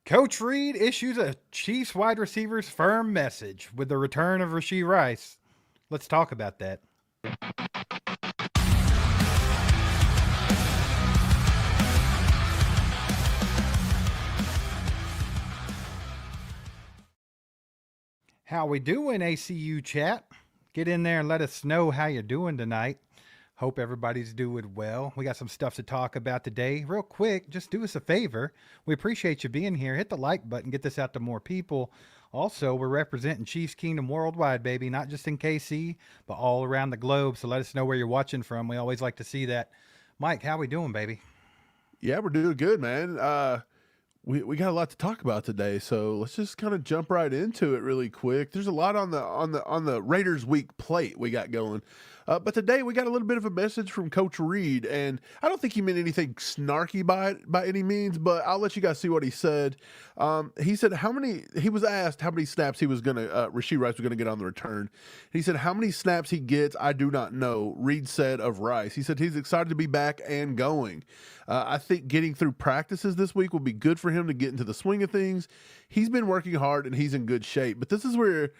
Coach Reid issues a Chiefs wide receivers firm message with the return of Rashee Rice. Let's talk about that. How we doing, ACU chat? Get in there and let us know how you're doing tonight. Hope everybody's doing well. We got some stuff to talk about today. Real quick, just do us a favor. We appreciate you being here. Hit the like button, get this out to more people. Also, we're representing Chiefs Kingdom worldwide, baby, not just in KC, but all around the globe. So let us know where you're watching from. We always like to see that. Mike, how we doing, baby? Yeah, we're doing good, man. We got a lot to talk about today, so let's just kind of jump right into it really quick. There's a lot on the Raiders week plate we got going. But today we got a little bit of a message from Coach Reid, and I don't think he meant anything snarky by any means, but I'll let you guys see what he said. He said he was asked how many snaps Rashee Rice was gonna get on the return. He said how many snaps he gets, I do not know. Reid said of Rice. He said he's excited to be back and going. I think getting through practices this week will be good for him to get into the swing of things. He's been working hard and he's in good shape. But this is where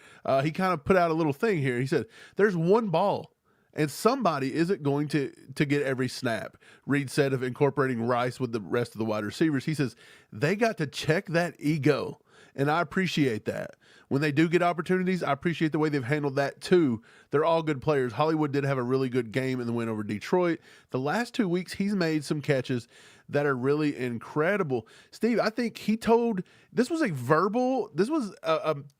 he kind of put out a little thing here. He said, there's one ball and somebody isn't going to get every snap. Reid said of incorporating Rice with the rest of the wide receivers. He says, they got to check that ego. And I appreciate that. When they do get opportunities, I appreciate the way they've handled that too. They're all good players. Hollywood did have a really good game in the win over Detroit. The last 2 weeks, he's made some catches that are really incredible. Steve, I think he told, this was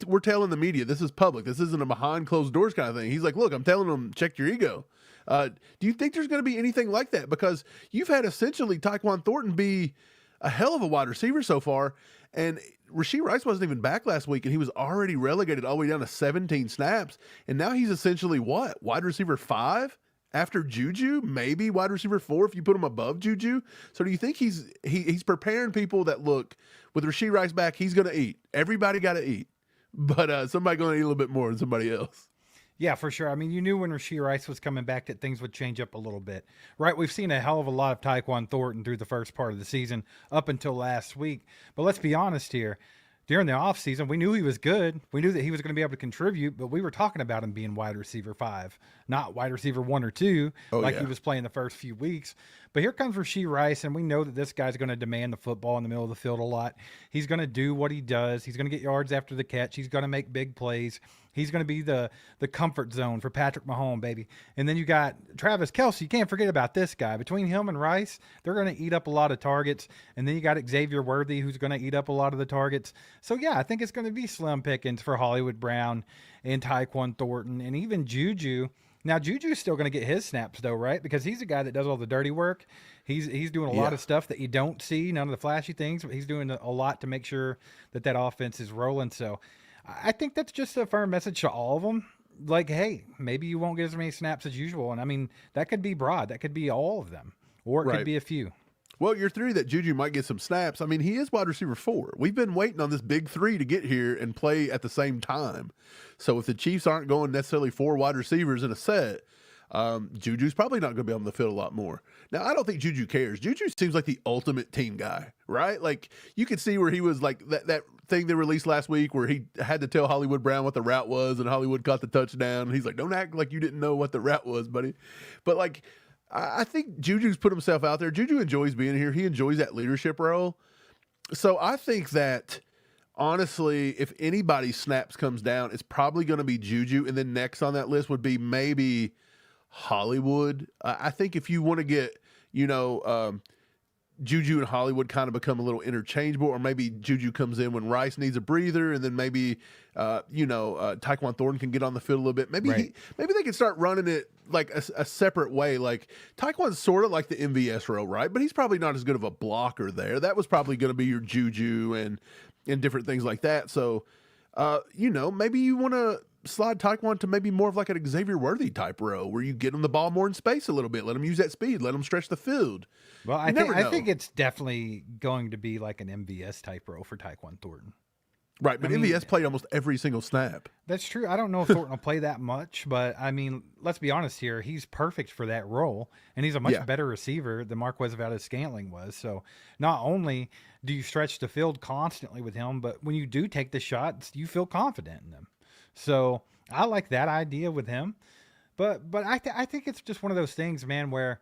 we're telling the media, this is public. This isn't a behind closed doors kind of thing. He's like, look, I'm telling them, check your ego. Do you think there's going to be anything like that? Because you've had essentially Tyquan Thornton be a hell of a wide receiver so far, and Rashee Rice wasn't even back last week, and he was already relegated all the way down to 17 snaps, and now he's essentially what? Wide receiver 5 after Juju? Maybe wide receiver 4 if you put him above Juju? So do you think he's preparing people that, look, with Rashee Rice back, he's going to eat. Everybody got to eat, but somebody going to eat a little bit more than somebody else. Yeah, for sure. I mean, you knew when Rashee Rice was coming back that things would change up a little bit, right? We've seen a hell of a lot of Tyquan Thornton through the first part of the season up until last week. But let's be honest here. During the offseason, we knew he was good. We knew that he was going to be able to contribute, but we were talking about him being wide receiver 5, not wide receiver 1 or 2, he was playing the first few weeks. But here comes Rashee Rice, and we know that this guy's going to demand the football in the middle of the field a lot. He's going to do what he does. He's going to get yards after the catch. He's going to make big plays. He's going to be the comfort zone for Patrick Mahomes, baby. And then you got Travis Kelce. You can't forget about this guy. Between him and Rice, they're going to eat up a lot of targets. And then you got Xavier Worthy, who's going to eat up a lot of the targets. So, yeah, I think it's going to be slim pickings for Hollywood Brown and Tyquan Thornton and even Juju. Now, Juju's still going to get his snaps, though, right? Because he's a guy that does all the dirty work. He's doing a lot of stuff that you don't see, none of the flashy things, but he's doing a lot to make sure that offense is rolling. So I think that's just a firm message to all of them. Like, hey, maybe you won't get as many snaps as usual. And, I mean, that could be broad. That could be all of them. Or it could be a few. Well, your theory that Juju might get some snaps, I mean, he is wide receiver 4. We've been waiting on this big 3 to get here and play at the same time. So if the Chiefs aren't going necessarily 4 wide receivers in a set, Juju's probably not going to be on the field a lot more. Now, I don't think Juju cares. Juju seems like the ultimate team guy, right? Like, you could see where he was like that thing they released last week where he had to tell Hollywood Brown what the route was, and Hollywood caught the touchdown. And he's like, don't act like you didn't know what the route was, buddy. But, like, I think Juju's put himself out there. Juju enjoys being here. He enjoys that leadership role. So I think that, honestly, if anybody's snaps comes down, it's probably going to be Juju. And then next on that list would be maybe Hollywood. I think if you want to get, Juju and Hollywood kind of become a little interchangeable, or maybe Juju comes in when Rice needs a breather, and then maybe, Tyquan Thornton can get on the field a little bit. Maybe maybe they can start running it like a separate way. Like, Tyquan's sort of like the MVS role, right? But he's probably not as good of a blocker there. That was probably going to be your Juju and different things like that. So, maybe you want to slide Tyquan to maybe more of like an Xavier Worthy type row where you get him the ball more in space a little bit, let him use that speed, let him stretch the field. Well, I think it's definitely going to be like an MVS type row for Tyquan Thornton. Right, but I mean, MVS played almost every single snap. That's true. I don't know if Thornton will play that much, but I mean, let's be honest here. He's perfect for that role, and he's a much Yeah. better receiver than Marquez Valdes-Scantling was. So not only do you stretch the field constantly with him, but when you do take the shots, you feel confident in them. So I like that idea with him. But I think it's just one of those things, man, where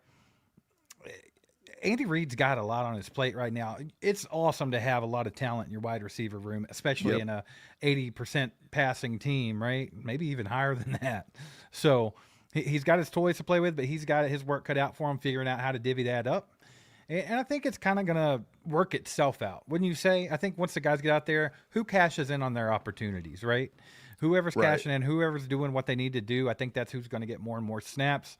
Andy Reid's got a lot on his plate right now. It's awesome to have a lot of talent in your wide receiver room, especially in a 80% passing team, right? Maybe even higher than that. So he's got his toys to play with, but he's got his work cut out for him figuring out how to divvy that up. And I think it's kind of going to work itself out. Wouldn't you say? I think once the guys get out there, who cashes in on their opportunities, right? Whoever's cashing in, whoever's doing what they need to do, I think that's who's going to get more and more snaps.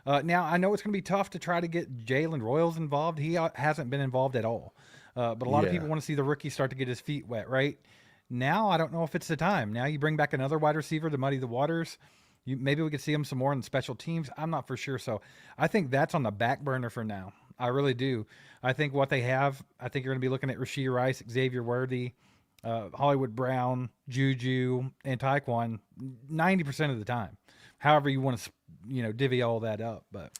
Now, I know it's going to be tough to try to get Jalen Royals involved. He hasn't been involved at all. But a lot of people want to see the rookie start to get his feet wet, right? Now, I don't know if it's the time. Now you bring back another wide receiver to muddy the waters. Maybe we could see him some more in special teams. I'm not for sure. So I think that's on the back burner for now. I really do. I think what they have, I think you're going to be looking at Rashee Rice, Xavier Worthy, Hollywood Brown, Juju, and Tyquan 90% of the time. However you want to, divvy all that up. But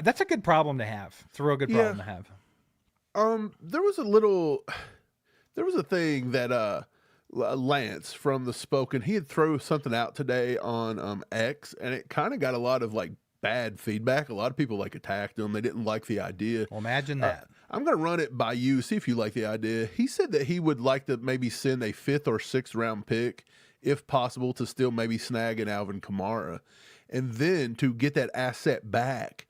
that's a good problem to have. It's a real good problem to have. There was a thing that Lance from the Spoken, he had thrown something out today on X, and it kind of got a lot of like bad feedback. A lot of people like attacked him. They didn't like the idea. Well, imagine that. I'm going to run it by you, see if you like the idea. He said that he would like to maybe send a 5th or 6th round pick, if possible, to still maybe snag an Alvin Kamara. And then to get that asset back,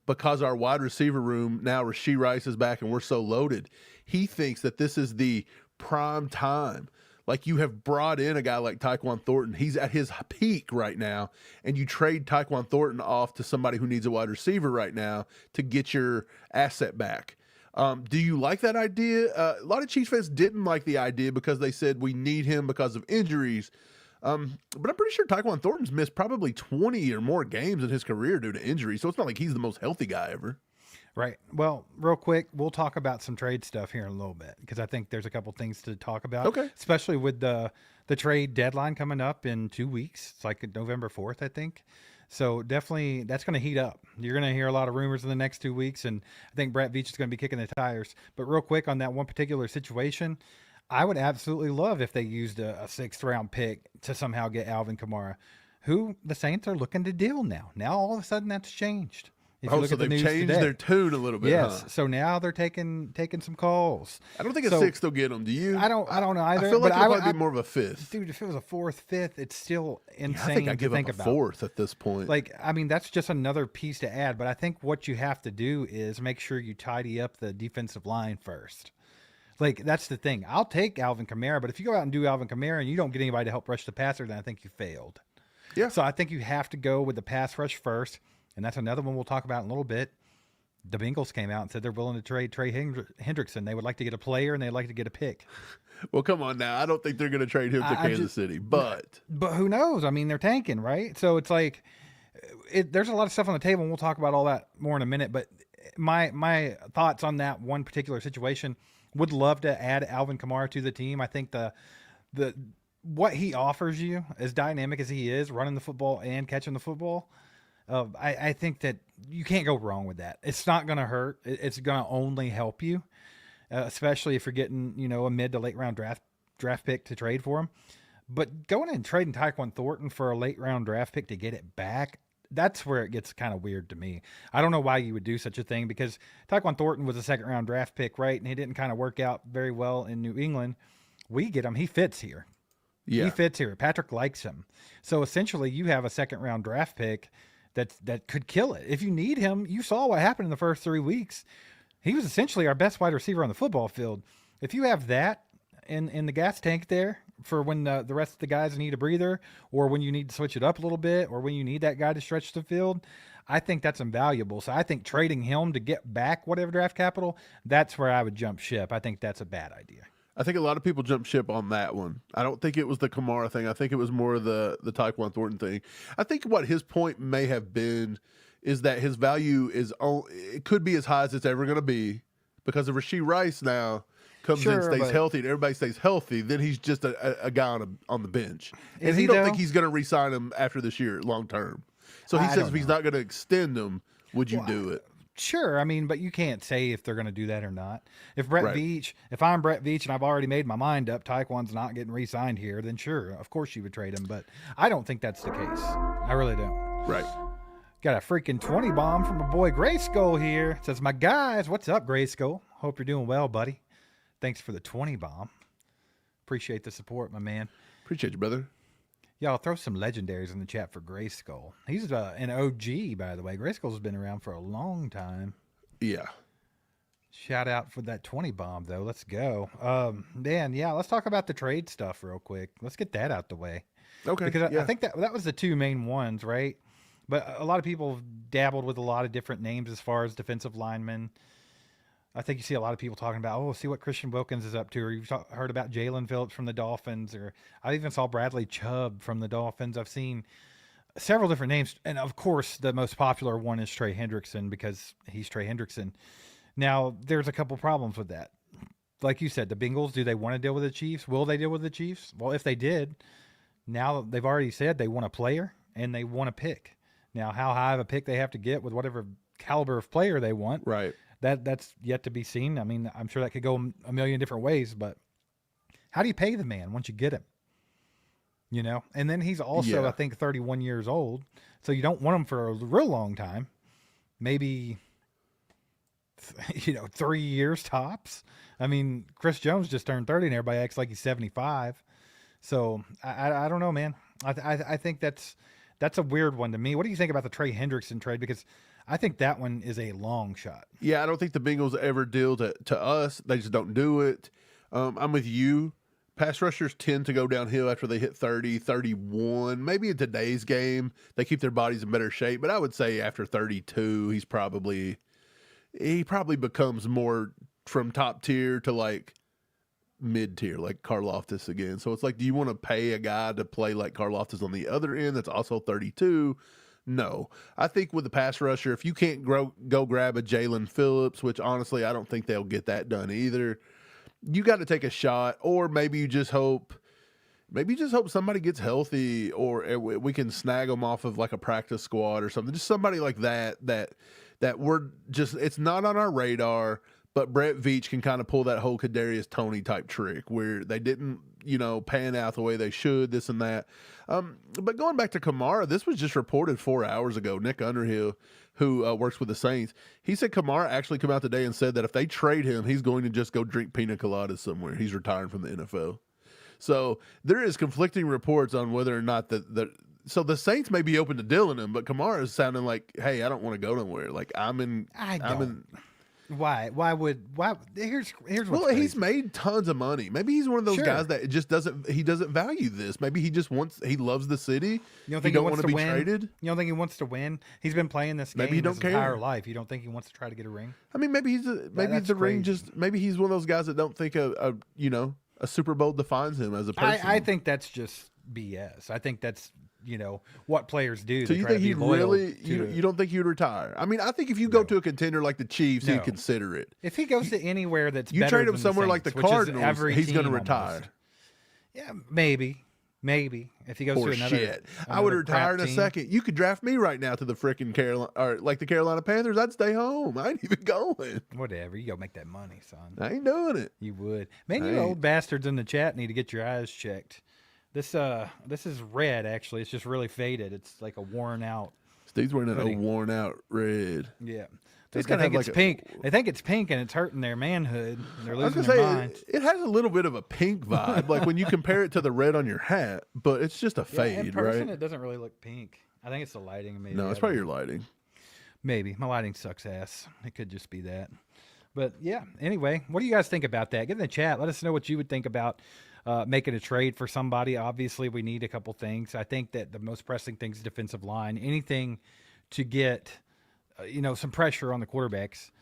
because our wide receiver room, now Rashee Rice is back and we're so loaded, he thinks that this is the prime time. Like, you have brought in a guy like Tyquan Thornton. He's at his peak right now, and you trade Tyquan Thornton off to somebody who needs a wide receiver right now to get your asset back. Do you like that idea? A lot of Chiefs fans didn't like the idea because they said we need him because of injuries. But I'm pretty sure Tyquan Thornton's missed probably 20 or more games in his career due to injury, so it's not like he's the most healthy guy ever. Right. Well, real quick, we'll talk about some trade stuff here in a little bit because I think there's a couple things to talk about. Okay. Especially with the trade deadline coming up in 2 weeks. It's like November 4th, I think. So definitely that's going to heat up. You're going to hear a lot of rumors in the next 2 weeks, and I think Brett Veach is going to be kicking the tires. But real quick on that one particular situation, I would absolutely love if they used a 6th round pick to somehow get Alvin Kamara, who the Saints are looking to deal now. Now all of a sudden that's changed. If you look so at the they've news changed today. their tune a little bit. Yes. Huh? So now they're taking some calls. I don't think a 6th will get them. Do you? I don't know either. I feel like but it'll would probably be more of a 5th. Dude, if it was a 4th, 5th, it's still insane I think I to give think up a about. 4th at this point. Like, I mean, that's just another piece to add. But I think what you have to do is make sure you tidy up the defensive line first. Like, that's the thing. I'll take Alvin Kamara, but if you go out and do Alvin Kamara and you don't get anybody to help rush the passer, then I think you failed. Yeah. So I think you have to go with the pass rush first, and that's another one we'll talk about in a little bit. The Bengals came out and said they're willing to trade Trey Hendrickson. They would like to get a player and they'd like to get a pick. Well, come on now. I don't think they're going to trade him to Kansas City, but who knows? I mean, they're tanking, right? So it's like there's a lot of stuff on the table, and we'll talk about all that more in a minute. But my thoughts on that one particular situation, would love to add Alvin Kamara to the team. I think the what he offers you, as dynamic as he is, running the football and catching the football, I think that you can't go wrong with that. It's not going to hurt. It's going to only help you, especially if you're getting, a mid to late round draft pick to trade for him. But going and trading Tyquan Thornton for a late round draft pick to get it back, that's where it gets kind of weird to me. I don't know why you would do such a thing because Tyquan Thornton was a 2nd round draft pick, right? And he didn't kind of work out very well in New England. We get him. He fits here. yeah. He fits here. Patrick likes him. So essentially you have a 2nd round draft pick that could kill it. If you need him, you saw what happened in the first 3 weeks. He was essentially our best wide receiver on the football field. If you have that in the gas tank there for when the rest of the guys need a breather, or when you need to switch it up a little bit, or when you need that guy to stretch the field, I think that's invaluable. So I think trading him to get back whatever draft capital, that's where I would jump ship. I think that's a bad idea. I think a lot of people jump ship on that one. I don't think it was the Kamara thing. I think it was more the Tyquan Thornton thing. I think what his point may have been is that his value it could be as high as it's ever going to be because of Rashee Rice now. comes in, Sure, stays but healthy, and everybody stays healthy, then he's just a guy on the bench. Is And he, he don't though? think he's going to re-sign him after this year long term. So he I says don't if he's know. not going to extend him, would you Well, do it? Sure, I mean, but you can't say if they're going to do that or not. If I'm Brett Veach and I've already made my mind up, Taekwon's not getting re-signed here, then sure, of course you would trade him. But I don't think that's the case. I really don't. Right. Got a freaking 20 bomb from my boy Gray Skull here. It says, my guys, what's up, Gray Skull? Hope you're doing well, buddy. Thanks for the 20 bomb. Appreciate the support, my man. Appreciate you, brother. Y'all throw some legendaries in the chat for Gray Skull. He's an OG, by the way. Gray Skull's been around for a long time. Yeah. Shout out for that 20 bomb, though. Let's go. Man, yeah, let's talk about the trade stuff real quick. Let's get that out the way. Okay. Because yeah. I think that was the two main ones, right? But a lot of people have dabbled with a lot of different names as far as defensive linemen. I think you see a lot of people talking about, see what Christian Wilkins is up to, or you've heard about Jalen Phillips from the Dolphins, or I even saw Bradley Chubb from the Dolphins. I've seen several different names, and of course, the most popular one is Trey Hendrickson because he's Trey Hendrickson. Now, there's a couple problems with that. Like you said, the Bengals, do they want to deal with the Chiefs? Will they deal with the Chiefs? Well, if they did, now they've already said they want a player and they want a pick. Now, how high of a pick they have to get with whatever caliber of player they want, right? That's yet to be seen. I mean, I'm sure that could go a million different ways, but how do you pay the man once you get him? You know, and then he's also, I think, 31 years old, so you don't want him for a real long time. Maybe, 3 years tops. I mean, Chris Jones just turned 30, and everybody acts like he's 75. So I don't know, man. I think that's a weird one to me. What do you think about the Trey Hendrickson trade? Because I think that one is a long shot. Yeah, I don't think the Bengals ever deal to us. They just don't do it. I'm with you. Pass rushers tend to go downhill after they hit 30, 31. Maybe in today's game, they keep their bodies in better shape. But I would say after 32, he probably becomes more from top tier to like mid tier, like Karlaftis again. So it's like, do you want to pay a guy to play like Karlaftis on the other end that's also 32? No. I think with the pass rusher, if you can't go grab a Jalen Phillips, which honestly I don't think they'll get that done either, you got to take a shot, or maybe you just hope somebody gets healthy, or we can snag them off of like a practice squad or something. Just somebody like that we're just, it's not on our radar. But Brett Veach can kind of pull that whole Kadarius Toney type trick where they didn't, pan out the way they should, this and that. But going back to Kamara, this was just reported 4 hours ago. Nick Underhill, who works with the Saints, he said Kamara actually come out today and said that if they trade him, he's going to just go drink pina coladas somewhere. He's retiring from the NFL. So there is conflicting reports on whether or not so the Saints may be open to dealing him, but Kamara is sounding like, hey, I don't want to go nowhere. Like Why? Here's what's well, crazy. he's made tons of money. Maybe he's one of those guys that just doesn't value this. Maybe he just he loves the city. You don't think he he wants want to be win? traded? You don't think he wants to win? He's been playing this game his entire life. You don't think he wants to try to get a ring? I mean, maybe he's one of those guys that don't think a Super Bowl defines him as a person. I think that's just BS. I think that's what players do. So you think he'd really? You don't think he'd retire? I mean, I think if you go to a contender like the Chiefs, he'd consider it. If he goes to anywhere that's you better trade him than somewhere the like the Saints, Cardinals, he's going to retire. Yeah, maybe if he goes to another. Shit, I would retire in a second. You could draft me right now to the freaking Carolina, or like the Carolina Panthers. I'd stay home. I ain't even going. Whatever, you go make that money, son. I ain't doing it. You would, man. You old bastards in the chat need to get your eyes checked. This is red, actually. It's just really faded. It's like a worn out. Steve's wearing a worn out red. Yeah. They think it's pink. They think it's pink and it's hurting their manhood. They're losing their minds. It has a little bit of a pink vibe, like when you compare it to the red on your hat, but it's just a fade, in person, right? It doesn't really look pink. I think it's the lighting. Maybe. No, it's probably your lighting. Maybe. My lighting sucks ass. It could just be that. But yeah, anyway, what do you guys think about that? Get in the chat. Let us know what you would think about making a trade for somebody. Obviously, we need a couple things. I think that the most pressing thing is defensive line. Anything to get, some pressure on the quarterbacks.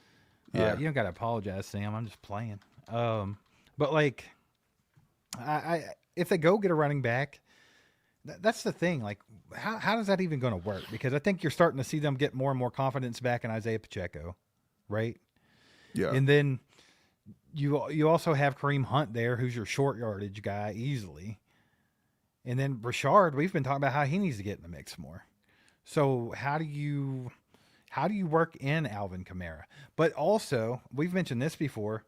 You don't got to apologize, Sam. I'm just playing. But like, if they go get a running back, that's the thing. Like, how is that even going to work? Because I think you're starting to see them get more and more confidence back in Isaiah Pacheco, right? Yeah. And then You also have Kareem Hunt there, who's your short yardage guy easily. And then Rashard, we've been talking about how he needs to get in the mix more. So how do you work in Alvin Kamara? But also, we've mentioned this before.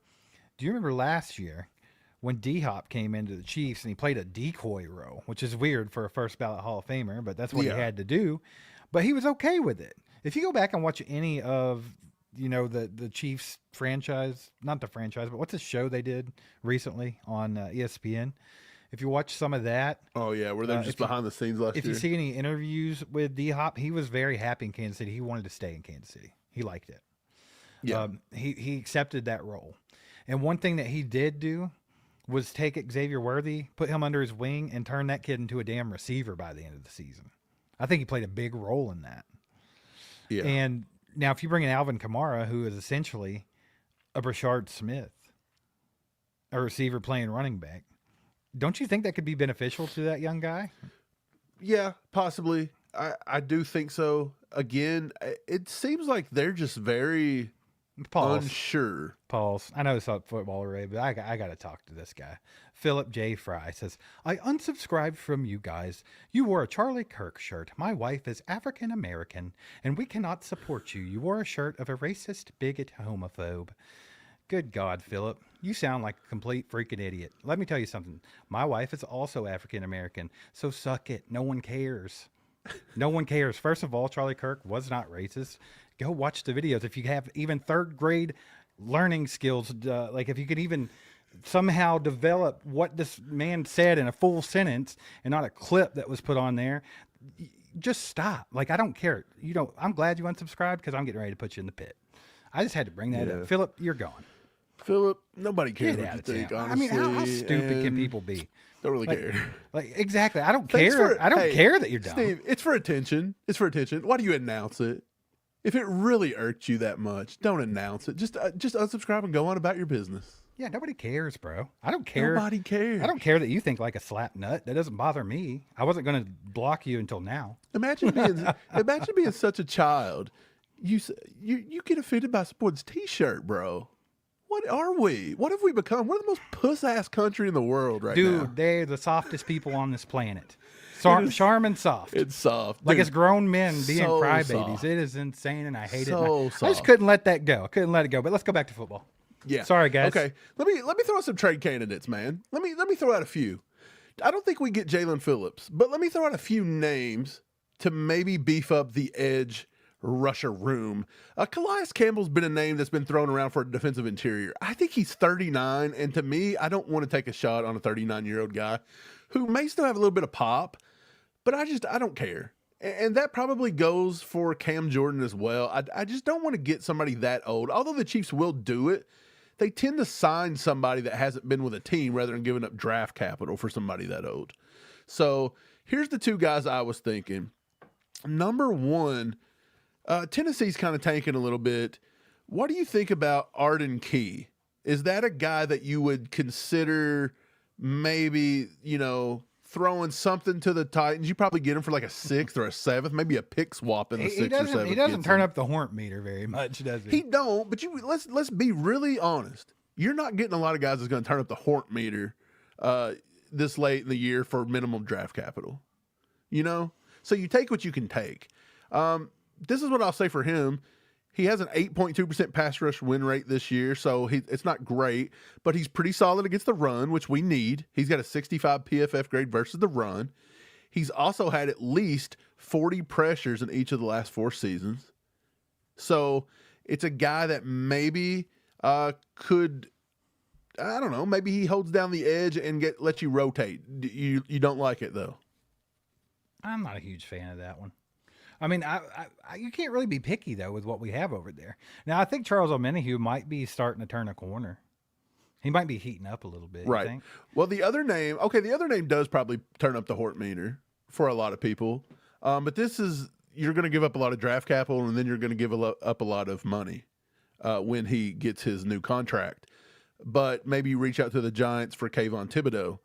Do you remember last year when D-Hop came into the Chiefs and he played a decoy role, which is weird for a first ballot Hall of Famer, but that's what he had to do. But he was okay with it. If you go back and watch any of, the Chiefs franchise, not the franchise, but what's the show they did recently on ESPN? If you watch some of that. Oh, yeah, where they're just behind the scenes last year. If you see any interviews with D-Hop, he was very happy in Kansas City. He wanted to stay in Kansas City. He liked it. Yeah. He accepted that role. And one thing that he did do was take Xavier Worthy, put him under his wing, and turn that kid into a damn receiver by the end of the season. I think he played a big role in that. Yeah. And now if you bring in Alvin Kamara, who is essentially a Brashard Smith, a receiver playing running back, don't you think that could be beneficial to that young guy? Yeah, possibly. I do think so. Again, it seems like they're just very unsure. Pause. I know it's not football array, but I got to talk to this guy. Philip J. Fry says, I unsubscribed from you guys. You wore a Charlie Kirk shirt. My wife is African American, and we cannot support you. You wore a shirt of a racist, bigot, homophobe. Good God, Philip. You sound like a complete freaking idiot. Let me tell you something. My wife is also African American, so suck it. No one cares. No one cares. First of all, Charlie Kirk was not racist. Go watch the videos. If you have even third grade learning skills, like if you could even somehow develop what this man said in a full sentence and not a clip that was put on there, just stop. Like, I don't care. I'm glad you unsubscribed because I'm getting ready to put you in the pit. I just had to bring that up. Philip, you're gone. Philip, nobody cares what you think, honestly. I mean, how stupid can people be? Don't really care. Like, exactly. I don't care. I don't care that you're dumb. Steve, it's for attention. Why do you announce it? If it really irks you that much, don't announce it. Just unsubscribe and go on about your business. Yeah, nobody cares, bro. I don't care. Nobody cares. I don't care that you think like a slap nut. That doesn't bother me. I wasn't going to block you until now. Imagine being such a child. You get offended by sports T-shirt, bro. What are we? What have we become? We're the most puss-ass country in the world right now. Dude, they're the softest people on this planet. Charmin soft. It's soft. Like Dude, it's grown men being so crybabies. soft. It is insane, and I hate it. Soft. I just couldn't let that go. I couldn't let it go. But let's go back to football. Yeah. Sorry, guys. Okay. Let me throw out some trade candidates, man. Let me throw out a few. I don't think we get Jalen Phillips, but let me throw out a few names to maybe beef up the edge rusher room. Calais Campbell's been a name that's been thrown around for a defensive interior. I think he's 39, and to me, I don't want to take a shot on a 39-year-old guy who may still have a little bit of pop, but I don't care. And that probably goes for Cam Jordan as well. I just don't want to get somebody that old. Although the Chiefs will do it, they tend to sign somebody that hasn't been with a team rather than giving up draft capital for somebody that old. So here's the two guys I was thinking. Number one, Tennessee's kind of tanking a little bit. What do you think about Arden Key? Is that a guy that you would consider maybe, throwing something to the Titans? You probably get him for like a 6th or a 7th, maybe a pick swap in the 6th or 7th. He doesn't turn up the horn meter very much, does he? He don't, but let's be really honest. You're not getting a lot of guys that's going to turn up the horn meter this late in the year for minimum draft capital. So you take what you can take. This is what I'll say for him. He has an 8.2% pass rush win rate this year, so it's not great, but he's pretty solid against the run, which we need. He's got a 65 PFF grade versus the run. He's also had at least 40 pressures in each of the last 4 seasons. So it's a guy that maybe could, I don't know, maybe he holds down the edge and lets you rotate. You don't like it, though? I'm not a huge fan of that one. I mean, you can't really be picky, though, with what we have over there. Now, I think Charles Omenihu might be starting to turn a corner. He might be heating up a little bit, right? You think? Well, the other name does probably turn up the Hort meter for a lot of people. But you're going to give up a lot of draft capital, and then you're going to give up a lot of money when he gets his new contract. But maybe you reach out to the Giants for Kayvon Thibodeaux.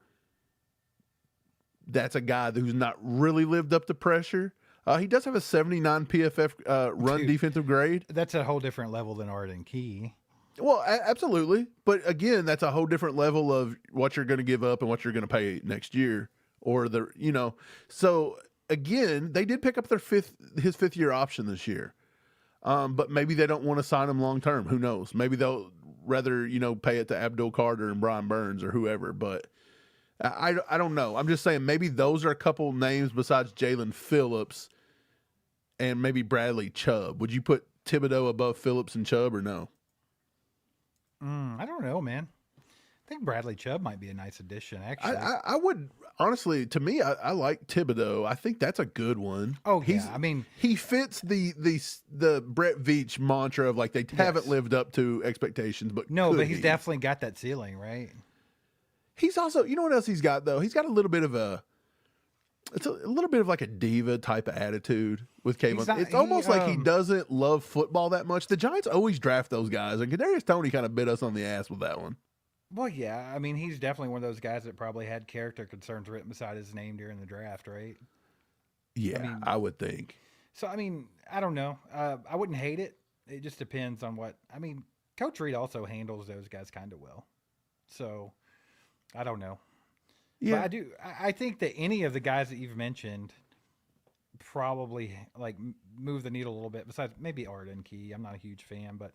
That's a guy who's not really lived up to pressure. He does have a 79 PFF run defensive grade. That's a whole different level than Arden Key. Well, absolutely. But again, that's a whole different level of what you're going to give up and what you're going to pay next year, or So again, they did pick up his fifth year option this year. But maybe they don't want to sign him long term. Who knows? Maybe they'll rather pay it to Abdul Carter and Brian Burns or whoever. But I don't know. I'm just saying maybe those are a couple names besides Jalen Phillips and maybe Bradley Chubb. Would you put Thibodeaux above Phillips and Chubb or no? I don't know, man. I think Bradley Chubb might be a nice addition, actually. I would, honestly, to me, I like Thibodeaux. I think that's a good one. Oh, yeah. I mean, he fits the Brett Veach mantra of like they haven't lived up to expectations, but but he's definitely got that ceiling, right? He's also, you know what else he's got though? He's got a little bit of like a diva type of attitude with Kayvon. It's almost like he doesn't love football that much. The Giants always draft those guys, and Kadarius Toney kind of bit us on the ass with that one. Well, yeah. I mean, he's definitely one of those guys that probably had character concerns written beside his name during the draft, right? Yeah, I would think. So, I mean, I don't know. I wouldn't hate it. It just depends on what. I mean, Coach Reid also handles those guys kind of well. So, I don't know. Yeah, but I think that any of the guys that you've mentioned probably like move the needle a little bit. Besides maybe Arden Key, I'm not a huge fan, but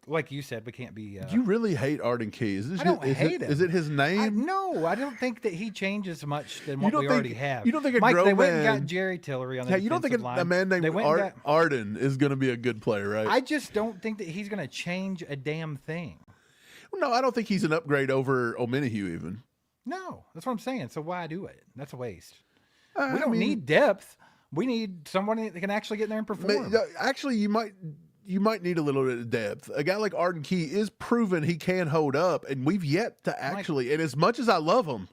like you said, we can't be. You really hate Arden Key? I don't hate him. Is it his name? No, I don't think that he changes much than what we already have. You don't think Mike, grown they man? went and got Jerry Tillery on the you don't think a man named Arden is going to be a good player, right? I just don't think that he's going to change a damn thing. No, I don't think he's an upgrade over Omenihu even. No, that's what I'm saying. So why do it? That's a waste. We don't need depth. We need someone that can actually get in there and perform. Actually, you might need a little bit of depth. A guy like Arden Key is proven he can hold up, and we've yet to actually. And as much as I love him,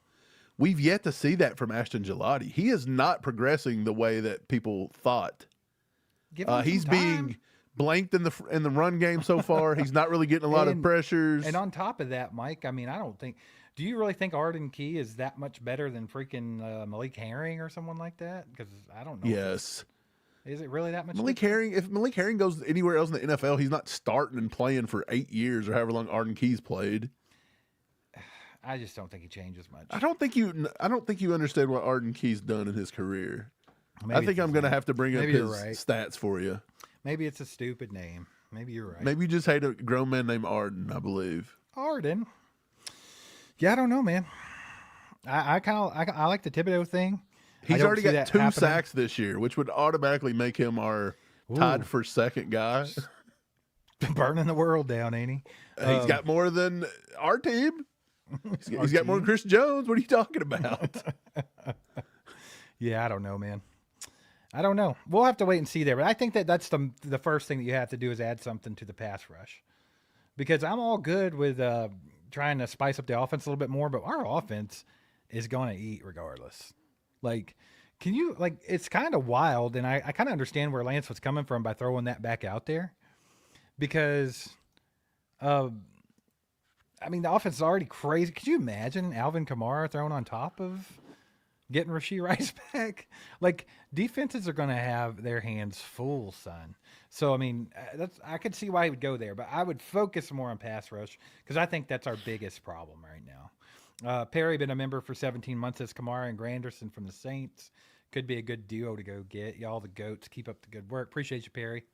we've yet to see that from Ashton Gelati. He is not progressing the way that people thought. He's being blanked in the run game so far. He's not really getting a lot of pressures. And on top of that, Mike, I mean, I don't think. Do you really think Arden Key is that much better than freaking Malik Herring or someone like that? Because I don't know. Yes. Is it really that much? If Malik Herring goes anywhere else in the NFL, he's not starting and playing for 8 years or however long Arden Key's played. I just don't think he changes much. I don't think you understand what Arden Key's done in his career. I think I'm going to have to bring up his stats for you. Maybe it's a stupid name. Maybe you're right. Maybe you just hate a grown man named Arden, I believe. Arden. Yeah, I don't know, man. I like the Thibodeaux thing. He's already got 2 sacks this year, which would automatically make him our tied for second guy. Burning the world down, ain't he? He's got more than our team. He's got more than Chris Jones. What are you talking about? Yeah, I don't know, man. I don't know. We'll have to wait and see there. But I think that's the first thing that you have to do is add something to the pass rush. Because I'm all good with trying to spice up the offense a little bit more, but our offense is going to eat regardless. Like, it's kind of wild, and I kind of understand where Lance was coming from by throwing that back out there. Because, I mean, the offense is already crazy. Could you imagine Alvin Kamara throwing on top of getting Rashee Rice back? Like, defenses are going to have their hands full, son. So, I mean, I could see why he would go there, but I would focus more on pass rush because I think that's our biggest problem right now. Perry been a member for 17 months as Kamara and Granderson from the Saints. Could be a good duo to go get. Y'all the GOATs. Keep up the good work. Appreciate you, Perry.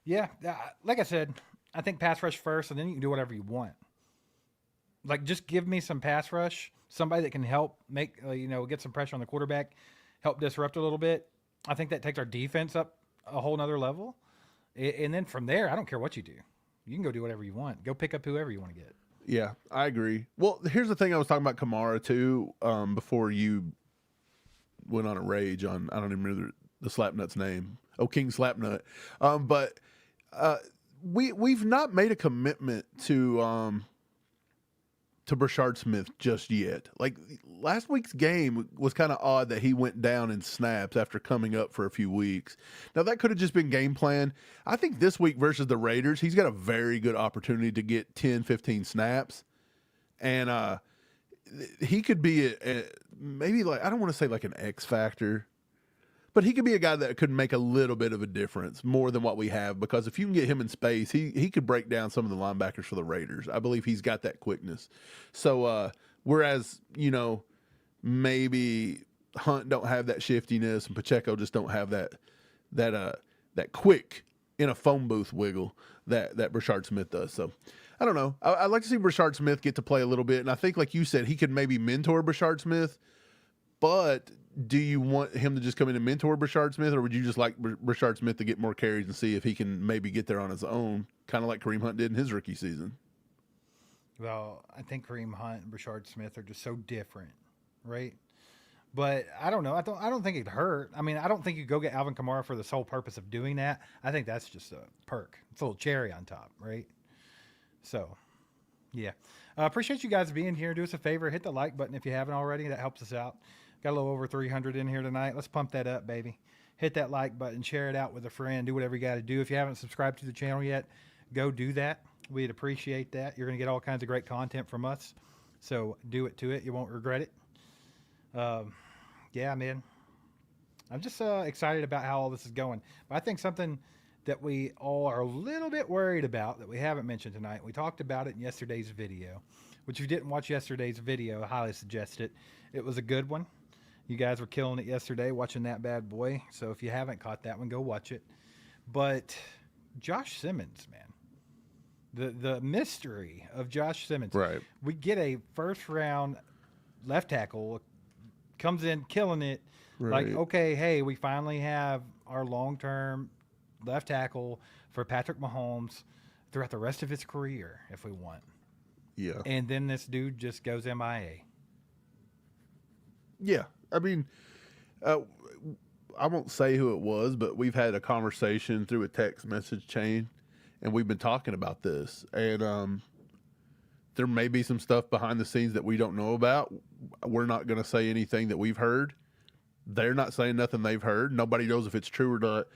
Yeah, like I said, I think pass rush first, and then you can do whatever you want. Like, just give me some pass rush, somebody that can help make, get some pressure on the quarterback, help disrupt a little bit. I think that takes our defense up a whole nother level. And then from there, I don't care what you do. You can go do whatever you want. Go pick up whoever you want to get. Yeah, I agree. Well, here's the thing I was talking about Kamara, too, before you went on a rage on, I don't even remember the Slapnut's name. Oh, King Slapnut. But we've not made a commitment to Brashard Smith just yet. Like, last week's game was kind of odd that he went down in snaps after coming up for a few weeks. Now, that could have just been game plan. I think this week versus the Raiders, he's got a very good opportunity to get 10, 15 snaps. And he could be maybe, like, I don't want to say like an X factor, But he could be a guy that could make a little bit of a difference more than what we have, because if you can get him in space, he could break down some of the linebackers for the Raiders. I believe he's got that quickness. So whereas, maybe Hunt don't have that shiftiness and Pacheco just don't have that quick in a phone booth wiggle that Rashard Smith does. So I don't know. I'd like to see Rashard Smith get to play a little bit. And I think, like you said, he could maybe mentor Rashard Smith, but do you want him to just come in and mentor Rashard Smith, or would you just like Rashard Smith to get more carries and see if he can maybe get there on his own, kind of like Kareem Hunt did in his rookie season? Well, I think Kareem Hunt and Rashard Smith are just so different, right? But I don't know. I don't think it'd hurt. I mean, I don't think you go get Alvin Kamara for the sole purpose of doing that. I think that's just a perk. It's a little cherry on top, right? So, yeah. Appreciate you guys being here. Do us a favor. Hit the like button if you haven't already. That helps us out. Got a little over 300 in here tonight. Let's pump that up, baby. Hit that like button. Share it out with a friend. Do whatever you got to do. If you haven't subscribed to the channel yet, go do that. We'd appreciate that. You're going to get all kinds of great content from us. So do it to it. You won't regret it. Yeah, man. I'm just excited about how all this is going. But I think something that we all are a little bit worried about that we haven't mentioned tonight, we talked about it in yesterday's video, which if you didn't watch yesterday's video, I highly suggest it. It was a good one. You guys were killing it yesterday watching that bad boy. So if you haven't caught that one, go watch it. But Josh Simmons, man. The mystery of Josh Simmons. Right. We get a first-round left tackle, comes in killing it. Right. Like, okay, hey, we finally have our long-term left tackle for Patrick Mahomes throughout the rest of his career if we want. Yeah. And then this dude just goes MIA. Yeah. I mean, I won't say who it was, but we've had a conversation through a text message chain, and we've been talking about this. And there may be some stuff behind the scenes that we don't know about. We're not going to say anything that we've heard. They're not saying nothing they've heard. Nobody knows if it's true or not.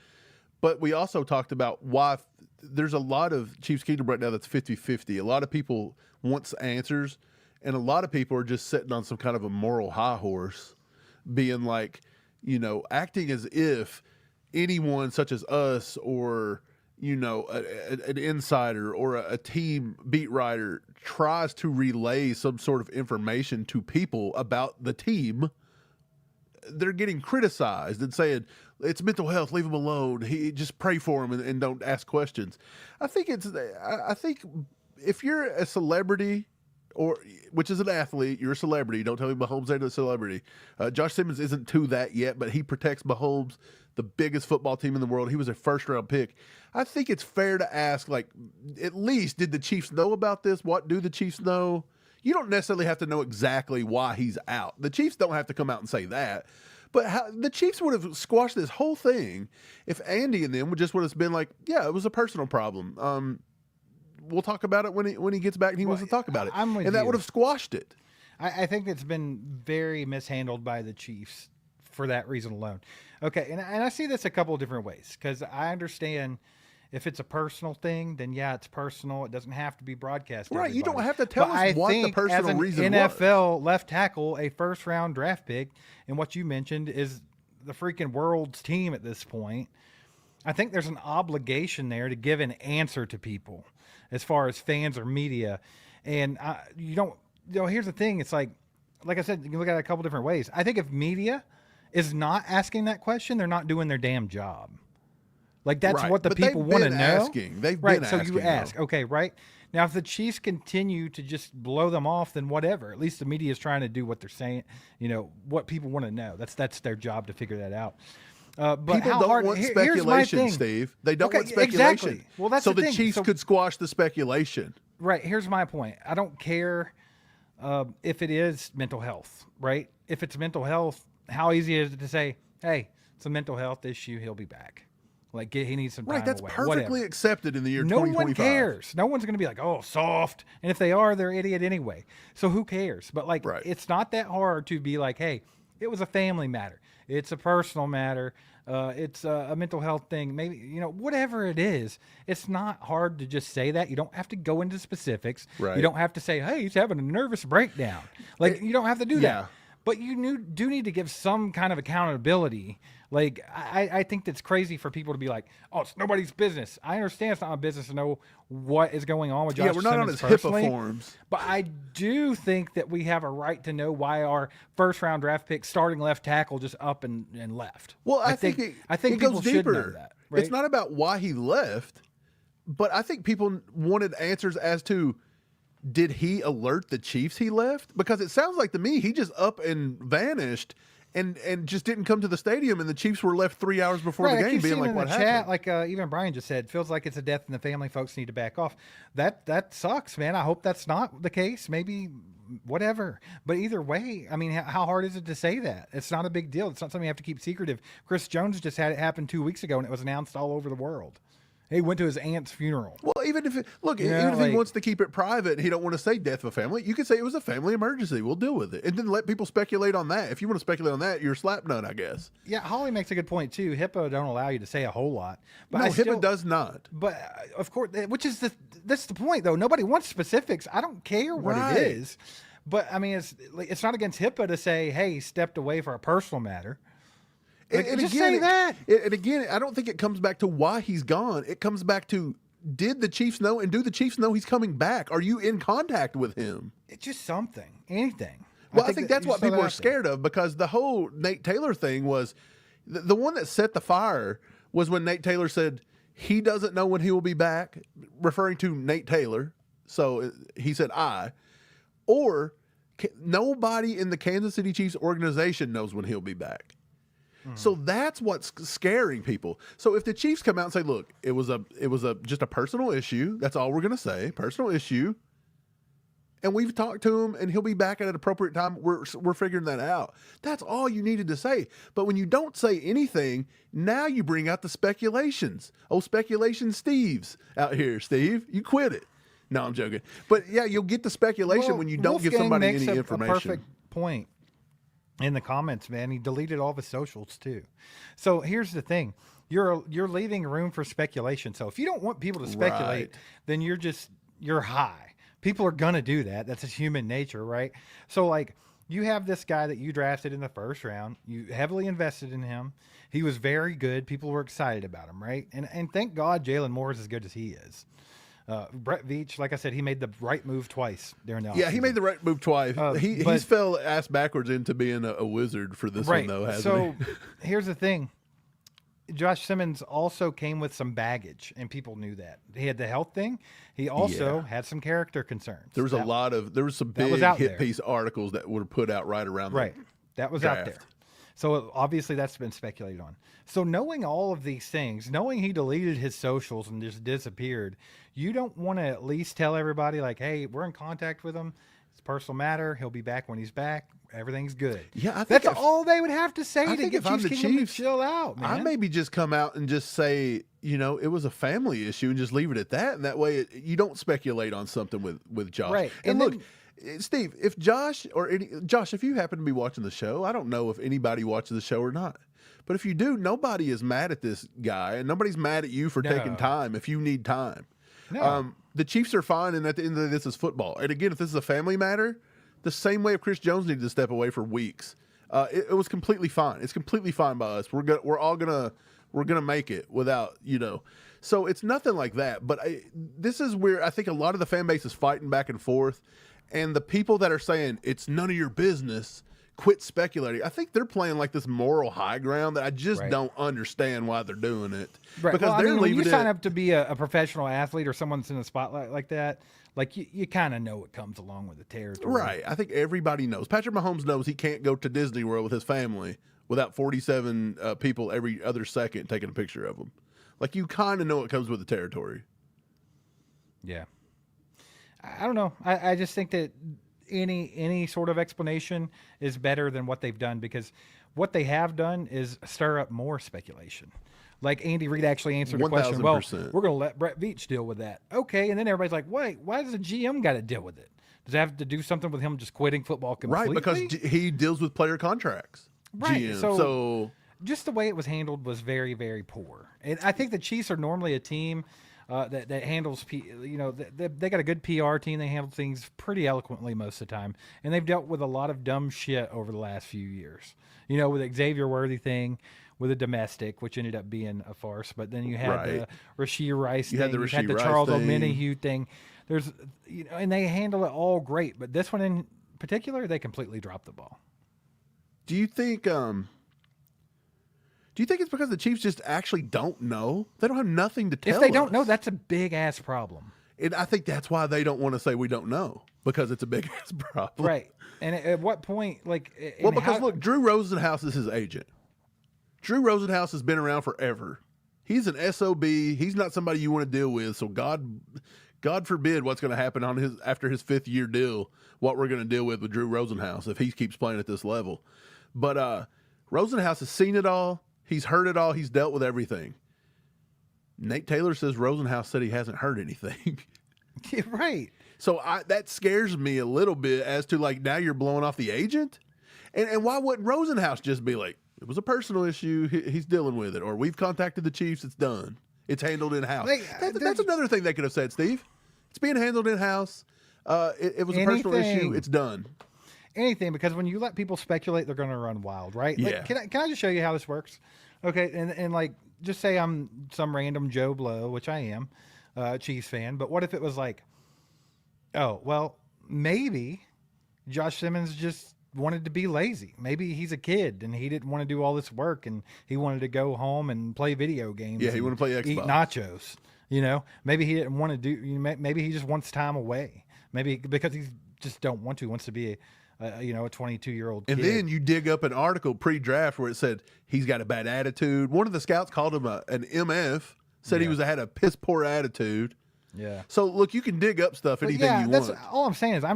But we also talked about why there's a lot of Chiefs Kingdom right now that's 50-50. A lot of people want answers, and a lot of people are just sitting on some kind of a moral high horse, being like, acting as if anyone such as us or, an insider or a team beat writer tries to relay some sort of information to people about the team, they're getting criticized and saying it's mental health, leave him alone. Just pray for him and don't ask questions. I think if you're a celebrity, or which is an athlete, you're a celebrity. Don't tell me Mahomes ain't a celebrity. Josh Simmons isn't to that yet, but he protects Mahomes, the biggest football team in the world. He was a first-round pick. I think it's fair to ask, like, at least, did the Chiefs know about this? What do the Chiefs know? You don't necessarily have to know exactly why he's out. The Chiefs don't have to come out and say that. But the Chiefs would have squashed this whole thing if Andy and them would have been like, yeah, it was a personal problem. We'll talk about it when he gets back and he wants to talk about it. And that would have squashed it. I think it's been very mishandled by the Chiefs for that reason alone. Okay, and I see this a couple of different ways, because I understand if it's a personal thing, then yeah, it's personal. It doesn't have to be broadcast. Right, everybody. you don't have to tell us what the personal reason was. NFL left tackle, a first-round draft pick, and what you mentioned is the freaking world's team at this point. I think there's an obligation there to give an answer to people as far as fans or media. And here's the thing. It's like I said, you can look at it a couple different ways. I think if media is not asking that question, they're not doing their damn job. Like, that's right. What the people want to know. They've been asking. So you ask. Okay, right. Now, if the Chiefs continue to just blow them off, then whatever. At least the media is trying to do what they're saying, what people want to know. That's their job to figure that out. But people don't want speculation, Steve. They don't want speculation. Exactly. Well, that's so the thing. Chiefs could squash the speculation. Right. Here's my point. I don't care if it is mental health, right? If it's mental health, how easy is it to say, hey, it's a mental health issue, he'll be back. Like, he needs some time away. Right, that's perfectly whatever. accepted in the year 2025. No one cares. No one's going to be like, oh, soft. And if they are, they're an idiot anyway. So who cares? But, like, It's not that hard to be like, hey, it was a family matter. It's a personal matter. It's a mental health thing. Maybe, whatever it is, it's not hard to just say that. You don't have to go into specifics. Right. You don't have to say, hey, he's having a nervous breakdown. Like, you don't have to do that. But you do need to give some kind of accountability Like, I think that's crazy for people to be like, oh, it's nobody's business. I understand it's not my business to know what is going on with Josh we're not Simmons on his personally, HIPAA forms. but I do think that we have a right to know why our first-round draft pick starting left tackle just up and left. Well, I think it people goes should deeper. know that. Right? It's not about why he left, but I think people wanted answers as to, did he alert the Chiefs he left? Because it sounds like to me he just up and vanished and just didn't come to the stadium, and the Chiefs were left 3 hours before the game being like, what happened? Chat, like even Brian just said, feels like it's a death in the family. Folks need to back off. That sucks, man. I hope that's not the case. Maybe whatever. But either way, I mean, how hard is it to say that? It's not a big deal. It's not something you have to keep secretive. Chris Jones just had it happen 2 weeks ago, and it was announced all over the world. He went to his aunt's funeral. Well, even if he wants to keep it private, he don't want to say death of a family. You can say it was a family emergency. We'll deal with it, and then let people speculate on that. If you want to speculate on that, you're a slap nut, I guess. Yeah, Holly makes a good point too. HIPAA don't allow you to say a whole lot. But no, HIPAA does not. But of course, that's the point though. Nobody wants specifics. I don't care what it is. But I mean, it's not against HIPAA to say, hey, he stepped away for a personal matter. Like, and just again, say that. And again, I don't think it comes back to why he's gone. It comes back to, did the Chiefs know, and do the Chiefs know he's coming back? Are you in contact with him? It's just something, anything. Well, I think that's what people are scared of, because the whole Nate Taylor thing was, the one that set the fire was when Nate Taylor said he doesn't know when he will be back, referring to Nate Taylor. So he said or nobody in the Kansas City Chiefs organization knows when he'll be back. So that's what's scaring people. So if the Chiefs come out and say, "Look, it was just a personal issue. That's all we're going to say, personal issue," and we've talked to him, and he'll be back at an appropriate time. We're figuring that out. That's all you needed to say. But when you don't say anything, now you bring out the speculations. Oh, speculation, Steve's out here. Steve, you quit it. No, I'm joking. But yeah, you'll get the speculation when you don't give somebody any information. A perfect point. In the comments, man, he deleted all the socials too. So here's the thing: you're leaving room for speculation. So if you don't want people to speculate, then you're high. People are gonna do that. That's just human nature, right? So like, you have this guy that you drafted in the first round. You heavily invested in him. He was very good. People were excited about him, right? And thank God Jalen Moore is as good as he is. Brett Veach, like I said, he made the right move twice during the offseason. Yeah, he made the right move twice. He's fell ass backwards into being a wizard for this one, though, hasn't he? So here's the thing. Josh Simmons also came with some baggage, and people knew that. He had the health thing. He also had some character concerns. There was some big hit piece articles that were put out right around that was draft. out there. So obviously that's been speculated on. So knowing all of these things, knowing he deleted his socials and just disappeared, you don't want to at least tell everybody like, hey, we're in contact with him. It's a personal matter. He'll be back when he's back. Everything's good. Yeah, I think that's all they would have to say to get Chiefs Kingdom to chill out, man. I maybe just come out and just say, it was a family issue and just leave it at that. And that way you don't speculate on something with Josh. Right. And look, Steve, if Josh if you happen to be watching the show, I don't know if anybody watches the show or not. But if you do, nobody is mad at this guy, and nobody's mad at you for taking time if you need time. No. The Chiefs are fine, and at the end of the day, this is football. And again, if this is a family matter, the same way if Chris Jones needed to step away for weeks, it was completely fine. It's completely fine by us. We're all gonna make it without So it's nothing like that. But this is where I think a lot of the fan base is fighting back and forth, and the people that are saying it's none of your business, quit speculating. I think they're playing like this moral high ground that I just don't understand why they're doing it. Right. Because when you sign up to be a professional athlete or someone that's in the spotlight like that, like you kind of know what comes along with the territory. Right. I think everybody knows. Patrick Mahomes knows he can't go to Disney World with his family without 47 people every other second taking a picture of him. Like, you kind of know what comes with the territory. Yeah. I don't know. I just think that any sort of explanation is better than what they've done, because what they have done is stir up more speculation. Like Andy Reid actually answered the question, well, we're going to let Brett Veach deal with that. Okay, and then everybody's like, wait, why does the GM got to deal with it? Does it have to do something with him just quitting football completely? Right, because he deals with player contracts. Right, GM, so just the way it was handled was very, very poor. And I think the Chiefs are normally a team that handles, they got a good PR team. They handle things pretty eloquently most of the time. And they've dealt with a lot of dumb shit over the last few years. With the Xavier Worthy thing, with a domestic, which ended up being a farce. But then you had the Rashee Rice you thing. Had the you Rashee had the Rice Charles thing. Omenihu thing. There's, and they handle it all great. But this one in particular, they completely dropped the ball. Do you think it's because the Chiefs just actually don't know? They don't have nothing to tell If they don't us. know, that's a big ass problem. And I think that's why they don't want to say we don't know, because it's a big ass problem. Right. And at what point, like, Well, because look, Drew Rosenhaus is his agent. Drew Rosenhaus has been around forever. He's an SOB. He's not somebody you want to deal with. So God forbid what's going to happen on after his 5th year deal, what we're going to deal with Drew Rosenhaus if he keeps playing at this level. But Rosenhaus has seen it all. He's heard it all. He's dealt with everything. Nate Taylor says Rosenhaus said he hasn't heard anything. Yeah, right. So that scares me a little bit as to, like, now you're blowing off the agent? And why wouldn't Rosenhaus just be like, it was a personal issue, he's dealing with it, or we've contacted the Chiefs, it's done. It's handled in-house. Like, That's another thing they could have said, Steve. It's being handled in-house. It was a personal issue. It's done. Anything, because when you let people speculate, they're going to run wild, right? Yeah. Like, can I just show you how this works? Okay, and like, just say I'm some random Joe Blow, which I am, Chiefs fan, but what if it was like, oh, well, maybe Josh Simmons just wanted to be lazy. Maybe he's a kid and he didn't want to do all this work and he wanted to go home and play video games. Yeah, he wanted to play Xbox. Eat nachos. You know, maybe he didn't want to do. Maybe he just wants time away. Maybe because he just don't want to. He wants to be a 22-year-old kid. And then you dig up an article pre-draft where it said he's got a bad attitude. One of the scouts called him an MF. Said he had a piss poor attitude. Yeah. So look, you can dig up stuff anything you want. All I'm saying is I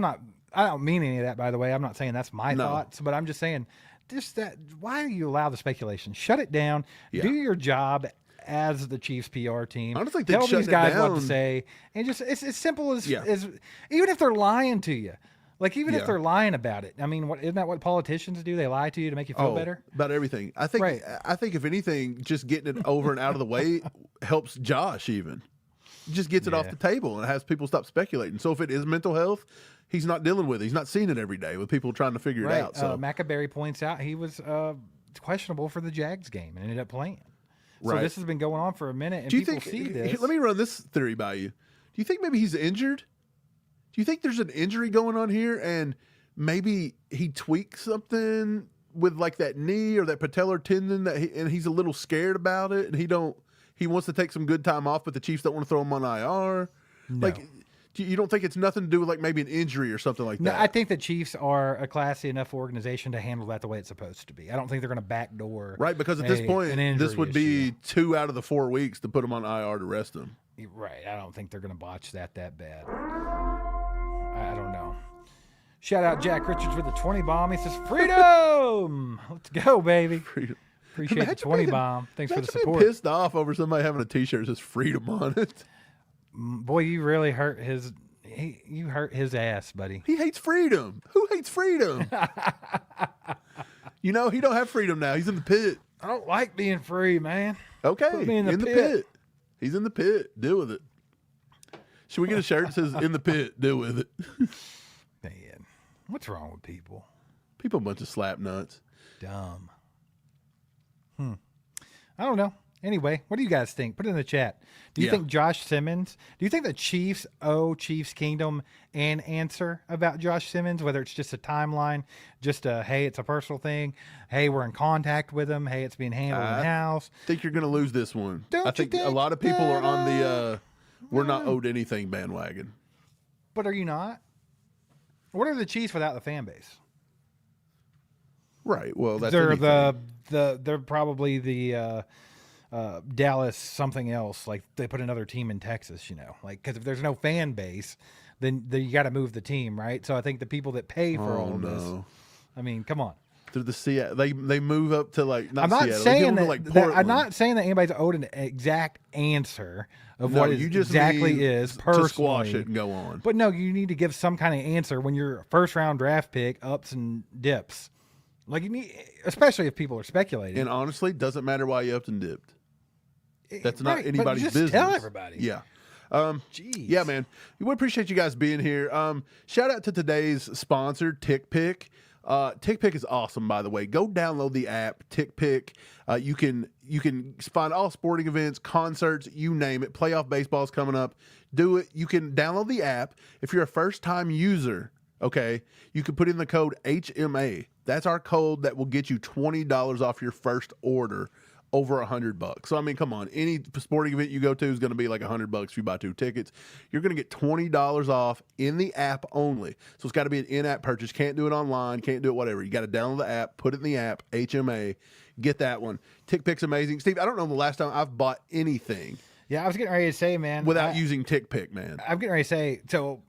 don't mean any of that, by the way. I'm not saying that's my thoughts, but I'm just saying just that. Why do you allow the speculation? Shut it down. Yeah. Do your job as the Chiefs PR team. I don't think tell these guys what to down. say, and just it's as simple as even if they're lying to you. Like, even if they're lying about it, I mean, isn't that what politicians do? They lie to you to make you feel better? About everything. I think if anything, just getting it over and out of the way helps Josh even. Just gets it off the table and has people stop speculating. So if it is mental health, he's not dealing with it. He's not seeing it every day with people trying to figure it out. So Maccaberry points out he was questionable for the Jags game and ended up playing. So this has been going on for a minute, and people see this. Let me run this theory by you. Do you think maybe he's injured? Do you think there's an injury going on here and maybe he tweaked something with like that knee or that patellar tendon and he's a little scared about it and he wants to take some good time off, but the Chiefs don't want to throw him on IR? No. Like, you don't think it's nothing to do with like maybe an injury or something like that? No, I think the Chiefs are a classy enough organization to handle that the way it's supposed to be. I don't think they're going to backdoor. Right, because at this point, this would be 2 out of the 4 weeks to put him on IR to rest him. Right. I don't think they're going to botch that bad. I don't know. Shout out Jack Richards with the 20 bomb. He says, freedom! Let's go, baby. Freedom. Appreciate the 20 bomb. Thanks for the support. Being pissed off over somebody having a T-shirt that says freedom on it. Boy, you really hurt his. You hurt his ass, buddy. He hates freedom. Who hates freedom? He don't have freedom now. He's in the pit. I don't like being free, man. Okay, Put me in the pit. He's in the pit. Deal with it. Should we get a shirt that says "In the pit"? Deal with it. Man, what's wrong with people? People, a bunch of slap nuts. Dumb. I don't know. Anyway, what do you guys think? Put it in the chat. Do you think Josh Simmons? Do you think the Chiefs owe Chiefs Kingdom an answer about Josh Simmons? Whether it's just a timeline, just hey, it's a personal thing. Hey, we're in contact with him. Hey, it's being handled in house. I think you're going to lose this one. I think a lot of people are on the we're not owed anything bandwagon. But are you not? What are the Chiefs without the fan base? Right. Well, that's they're anything. they're probably the Dallas something else. Like they put another team in Texas, like because if there's no fan base, then you got to move the team, right? So I think the people that pay for all of this, I mean, come on. They're the Seattle. They move up to like not I'm not Seattle. saying that I'm not saying that anybody's owed an exact answer of what it exactly is personally. To squash it and go on. But no, you need to give some kind of answer when you're a first round draft pick, ups and dips. Like you need, especially if people are speculating. And honestly, doesn't matter why you upped and dipped. That's not anybody's just business. Tell everybody. Yeah. Jeez. Yeah, man. We appreciate you guys being here. Shout out to today's sponsor, TickPick. TickPick is awesome, by the way. Go download the app, TickPick. You can find all sporting events, concerts, you name it. Playoff baseball's coming up. Do it. You can download the app. If you're a first-time user, okay, you can put in the code HMA. That's our code that will get you $20 off your first order over $100. So I mean, come on, any sporting event you go to is going to be like $100 if you buy 2 tickets. You're going to get $20 off in the app only. So it's got to be an in-app purchase. Can't do it online. Can't do it whatever. You got to download the app, put it in the app, HMA, get that one. TickPick's amazing. Steve, I don't know the last time I've bought anything. Yeah, I was getting ready to say, man, without using TickPick, man. I'm getting ready to say, so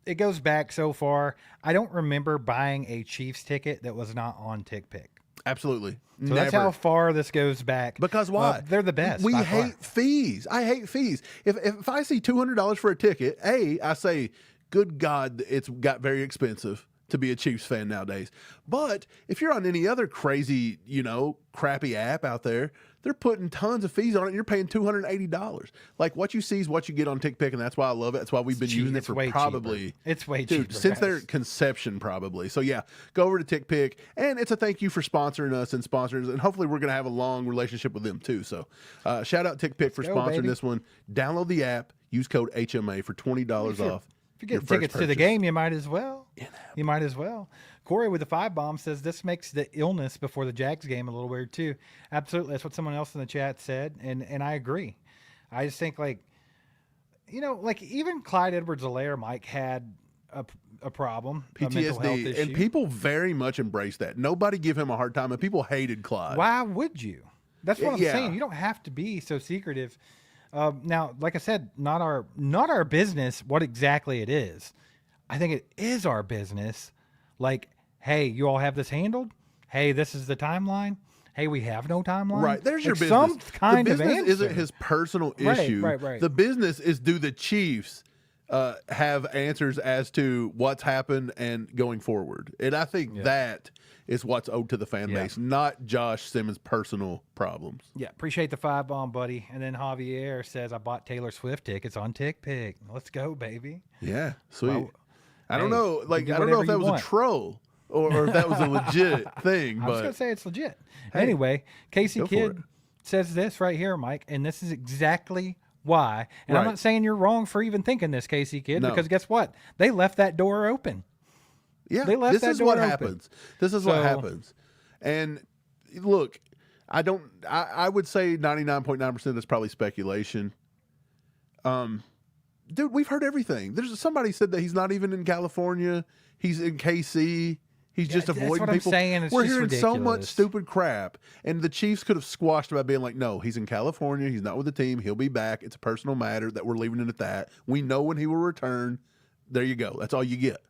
it goes back so far. I don't remember buying a Chiefs ticket that was not on TickPick. Absolutely. So that's how far this goes back. Because why? They're the best. We hate fees. I hate fees. If I see $200 for a ticket, I say, good God, it's got very expensive to be a Chiefs fan nowadays. But if you're on any other crazy, crappy app out there, they're putting tons of fees on it, and you're paying $280. Like, what you see is what you get on TickPick, and that's why I love it. That's why we've been using it for probably... It's way cheaper. Since their conception, probably. So, yeah, go over to TickPick, and it's a thank you for sponsoring us and sponsors, and hopefully we're going to have a long relationship with them, too. So, shout out TickPick for sponsoring this one. Download the app. Use code HMA for $20 off. If you get tickets to the game, you might as well. You might as well. Corey with the 5 bomb says this makes the illness before the Jags game a little weird too. Absolutely, that's what someone else in the chat said, and I agree. I just think like even Clyde Edwards-Helaire, Mike, had a problem, a mental health issue, and people very much embraced that. Nobody give him a hard time, and people hated Clyde. Why would you? That's what I'm saying. You don't have to be so secretive. Now, like I said, not our business what exactly it is. I think it is our business. Like, hey, you all have this handled? Hey, this is the timeline? Hey, we have no timeline? Right. There's your business. Some kind of answer. The business isn't his personal issue. Right. The business is, do the Chiefs have answers as to what's happened and going forward? And I think that is what's owed to the fan base, not Josh Simmons' personal problems. Yeah, appreciate the 5 bomb, buddy. And then Javier says, I bought Taylor Swift tickets on TickPick. Let's go, baby. Yeah, sweet. Well, I don't know. Like, I don't know if that was a troll or if that was a legit thing. I was going to say it's legit. Hey, anyway, Casey Kidd says this right here, Mike, and this is exactly why. And I'm not saying you're wrong for even thinking this, Casey Kidd, because guess what? They left that door open. Yeah, they left this is what happens. This is what happens. And look, I would say 99.9% is probably speculation. Dude, we've heard everything. There's somebody said that he's not even in California. He's in KC. He's just avoiding people. We're hearing so much stupid crap. And the Chiefs could have squashed it by being like, no, he's in California. He's not with the team. He'll be back. It's a personal matter that we're leaving it at that. We know when he will return. There you go. That's all you get.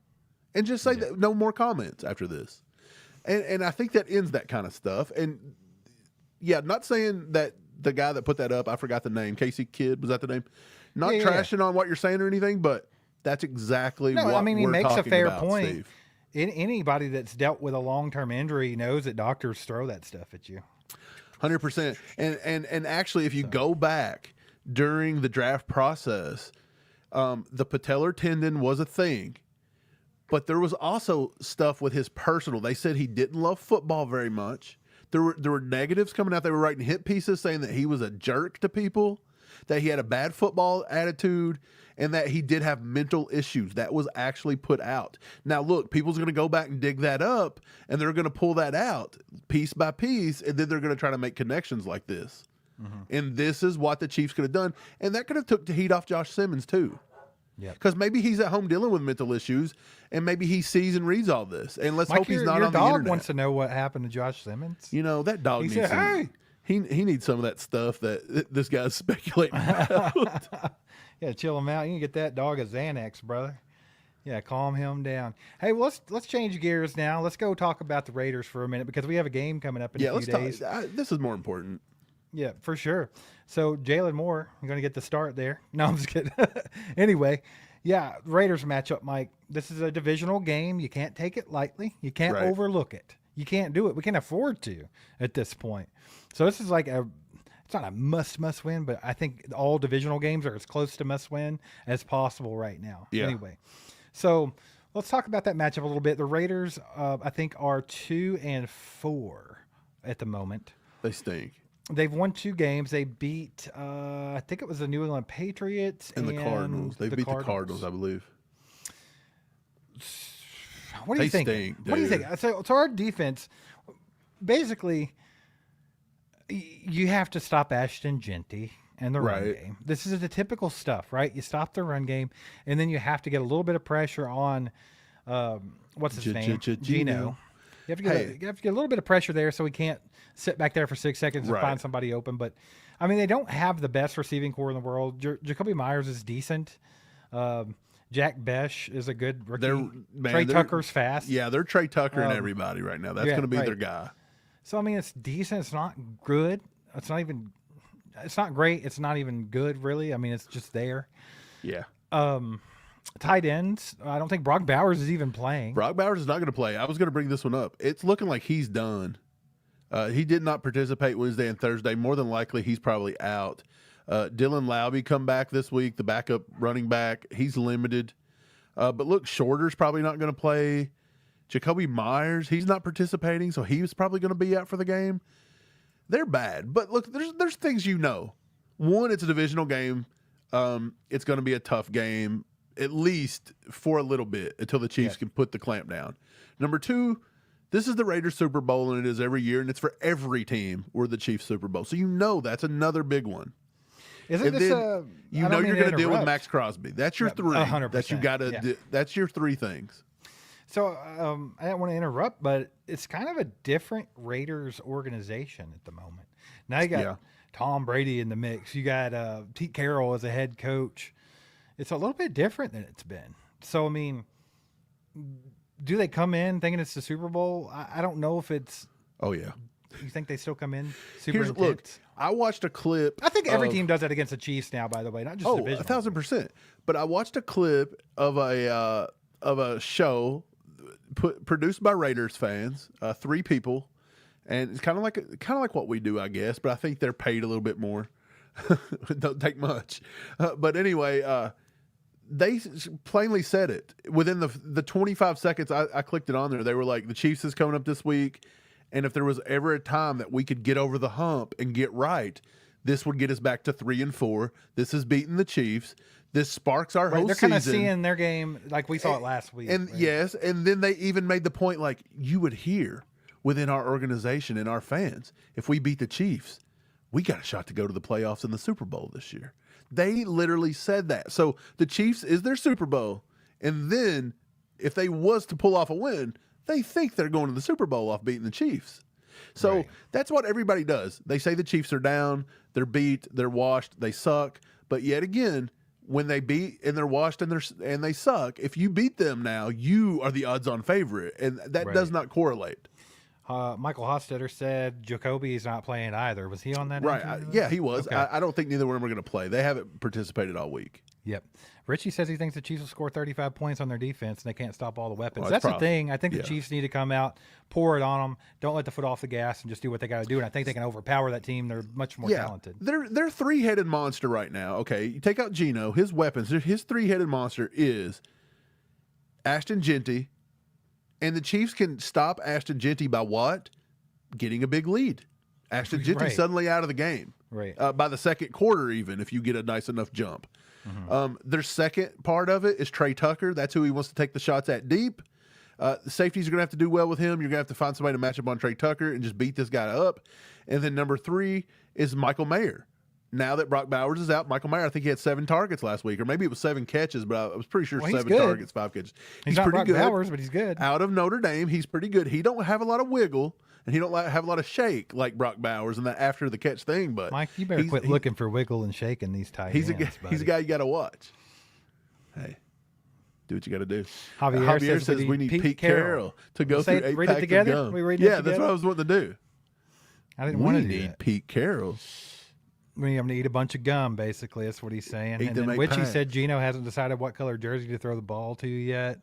And just say that no more comments after this. And I think that ends that kind of stuff. And yeah, not saying that the guy that put that up, I forgot the name, Casey Kidd, was that the name? Not trashing on what you're saying or anything, but that's exactly what we're he makes a fair about, point. Steve. Anybody that's dealt with a long-term injury knows that doctors throw that stuff at you. 100%. And actually, if you go back during the draft process, the patellar tendon was a thing. But there was also stuff with his personal. They said he didn't love football very much. There were negatives coming out. They were writing hit pieces saying that he was a jerk to people, that he had a bad football attitude, and that he did have mental issues. That was actually put out. Now, look, people's going to go back and dig that up, and they're going to pull that out piece by piece, and then they're going to try to make connections like this. Mm-hmm. And this is what the Chiefs could have done. And that could have took the heat off Josh Simmons, too. Yeah, because maybe he's at home dealing with mental issues, and maybe he sees and reads all this. And let's hope he's not on the internet. Your dog wants to know what happened to Josh Simmons. That dog needs some, he needs some of that stuff that this guy's speculating about. Yeah, chill him out. You can get that dog a Xanax, brother. Yeah, calm him down. Hey, well, let's change gears now. Let's go talk about the Raiders for a minute because we have a game coming up in a few days. This is more important. Yeah, for sure. So Jalen Moore, I'm going to get the start there. No, I'm just kidding. Anyway, yeah, Raiders matchup, Mike. This is a divisional game. You can't take it lightly. You can't overlook it. You can't do it. We can't afford to at this point. So this is like it's not a must win, but I think all divisional games are as close to must win as possible right now. Yeah. Anyway, so Let's talk about that matchup a little bit. The Raiders, I think, are 2-4 at the moment. They stink. They've won 2 games. They beat, I think it was the New England Patriots And the Cardinals. They beat the Cardinals, I believe. What do you think? Stink, what do you think? So our defense, basically, you have to stop Ashton Genty and the run game. This is the typical stuff, right? You stop the run game, and then you have to get a little bit of pressure on, what's his name? Gino. You have to get a little bit of pressure there so he can't sit back there for 6 seconds and find somebody open. But, I mean, they don't have the best receiving core in the world. Jacoby Myers is decent. Jack Besh is a good rookie. Trey Tucker's fast. Yeah, they're Trey Tucker and everybody right now. That's going to be their guy. So, I mean, it's decent. It's not good. It's not great. It's not even good, really. I mean, it's just there. Yeah. Tight ends. I don't think Brock Bowers is even playing. Brock Bowers is not going to play. I was going to bring this one up. It's looking like he's done. He did not participate Wednesday and Thursday. More than likely, he's probably out. Dylan Laube come back this week, the backup running back. He's limited. But look, Shorter's probably not going to play. Jacoby Myers, he's not participating, so he's probably going to be out for the game. They're bad. But look, there's things you know. One, it's a divisional game. It's going to be a tough game, at least for a little bit, until the Chiefs can put the clamp down. Number 2, this is the Raiders Super Bowl, and it is every year, and it's for every team. We're the Chiefs Super Bowl. So you know that's another big one. Isn't this you're going to deal with Max Crosby. That's your 3. 100%. That you got to. That's your 3 things. So I don't want to interrupt, but it's kind of a different Raiders organization at the moment. Now you got Tom Brady in the mix. You got Pete Carroll as a head coach. It's a little bit different than it's been. So, I mean, do they come in thinking it's the Super Bowl? I don't know if it's. Oh, yeah. You think they still come in super intense? Look, I watched a clip. I think every team does that against the Chiefs now, by the way, not just the division. 1,000%. But I watched a clip of a show produced by Raiders fans, 3 people, and it's kind of like what we do, I guess. But I think they're paid a little bit more. Don't take much. But anyway, they plainly said it within the 25 seconds. I clicked it on there. They were like, the Chiefs is coming up this week. And if there was ever a time that we could get over the hump and get right, this would get us back to 3-4. This is beating the Chiefs. This sparks our whole season. They're kind of seeing their game like we saw it last week. And yes, and then they even made the point like you would hear within our organization and our fans, if we beat the Chiefs, we got a shot to go to the playoffs in the Super Bowl this year. They literally said that. So the Chiefs is their Super Bowl. And then if they was to pull off a win, they think they're going to the Super Bowl off beating the Chiefs. So that's what everybody does. They say the Chiefs are down, they're beat, they're washed, they suck. But yet again, when they beat and they're washed and they suck, if you beat them now, you are the odds-on favorite, and that does not correlate. Michael Hofstetter said Jacoby's not playing either. Was he on that? Right. Yeah, he was. Okay. I don't think neither one of them are going to play. They haven't participated all week. Yep. Richie says he thinks the Chiefs will score 35 points on their defense and they can't stop all the weapons. That's the thing. I think the Chiefs need to come out, pour it on them, don't let the foot off the gas, and just do what they got to do. And I think they can overpower that team. They're much more talented. They're 3-headed monster right now. Okay, you take out Geno, his weapons. His 3-headed monster is Ashton Genty, and the Chiefs can stop Ashton Genty by what? Getting a big lead. Ashton Genty suddenly out of the game. Right. By the second quarter, even if you get a nice enough jump. Mm-hmm. Their second part of it is Trey Tucker. That's who he wants to take the shots at deep. The safeties are going to have to do well with him. You're going to have to find somebody to match up on Trey Tucker and just beat this guy up. And then number 3 is Michael Mayer. Now that Brock Bowers is out, Michael Mayer, I think he had 7 targets last week, or maybe it was 7 catches, but I was pretty sure 7 targets, 5 catches. He's not pretty good. Bowers, but he's good. Out of Notre Dame, he's pretty good. He don't have a lot of wiggle, and he don't have a lot of shake like Brock Bowers and that after the catch thing. But Mike, you better quit looking for wiggle and shaking these tight ends. He's a guy you got to watch. Hey, do what you got to do. Javier says we need Pete Carroll to go through 8 packs of gum. That's what I was wanting to do. I didn't want to do that. We need Pete Carroll. I'm going to eat a bunch of gum, basically. That's what he's saying. And then Witchy said Gino hasn't decided what color jersey to throw the ball to yet.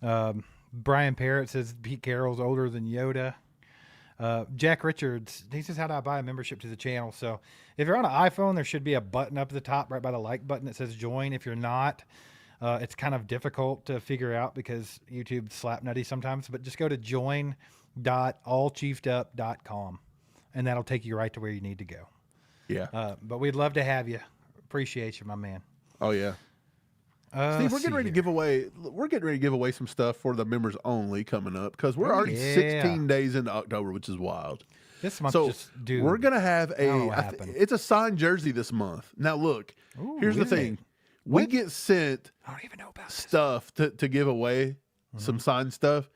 Brian Parrott says Pete Carroll's older than Yoda. Jack Richards, he says, how do I buy a membership to the channel? So if you're on an iPhone, there should be a button up at the top right by the like button that says join. If you're not, It's kind of difficult to figure out because YouTube's slap nutty sometimes, but just go to join.allchiefedup.com and that'll take you right to where you need to go. Yeah. But we'd love to have you. Appreciate you, my man. Oh yeah. Steve, we're getting ready to give away. We're getting ready to give away some stuff for the members only coming up because we're already 16 days into October, which is wild. This month, we're gonna have it's a signed jersey this month. Now, look, here's the thing: we get sent I don't even know about stuff to give away, some signed stuff.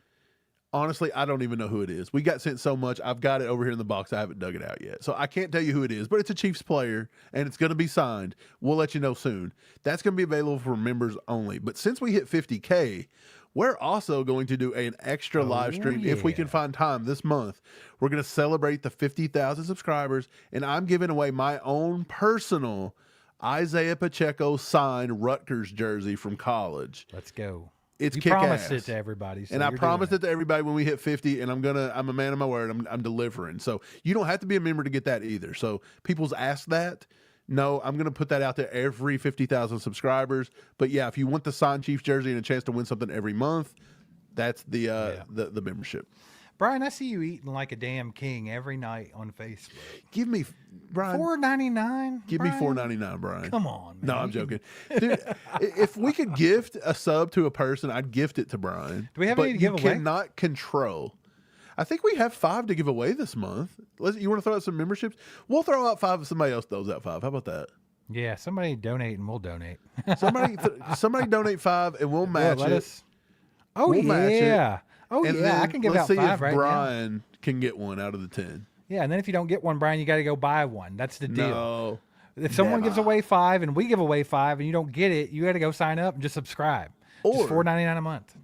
Honestly, I don't even know who it is. We got sent so much. I've got it over here in the box. I haven't dug it out yet. So I can't tell you who it is, but it's a Chiefs player, and it's going to be signed. We'll let you know soon. That's going to be available for members only. But since we hit 50K, we're also going to do an extra live stream if we can find time this month. We're going to celebrate the 50,000 subscribers, and I'm giving away my own personal Isaiah Pacheco signed Rutgers jersey from college. Let's go. It's you kick-ass. Promised it to everybody, so and I promised it to everybody when we hit 50. And I'm a man of my word. I'm delivering. So you don't have to be a member to get that either. So people's asked that. No, I'm gonna put that out there every 50,000 subscribers. But yeah, if you want the signed Chiefs jersey and a chance to win something every month, that's the membership. Brian, I see you eating like a damn king every night on Facebook. Give me, Brian, $4.99. Give me $4.99, Brian. Come on, man. No, I'm joking, dude. If we could gift a sub to a person, I'd gift it to Brian. Do we have any to give away? You cannot control. I think we have 5 to give away this month. You want to throw out some memberships? We'll throw out 5 if somebody else throws out 5. How about that? Yeah, somebody donate and we'll donate. somebody donate 5 and we'll match it. We'll match it. Oh, and yeah, I can give out 5 right now. Let's see if Brian can get one out of the 10. Yeah, and then if you don't get one, Brian, you got to go buy one. That's the deal. No, if someone gives away 5 and we give away 5 and you don't get it, you got to go sign up and just subscribe. Or just $4.99 a month.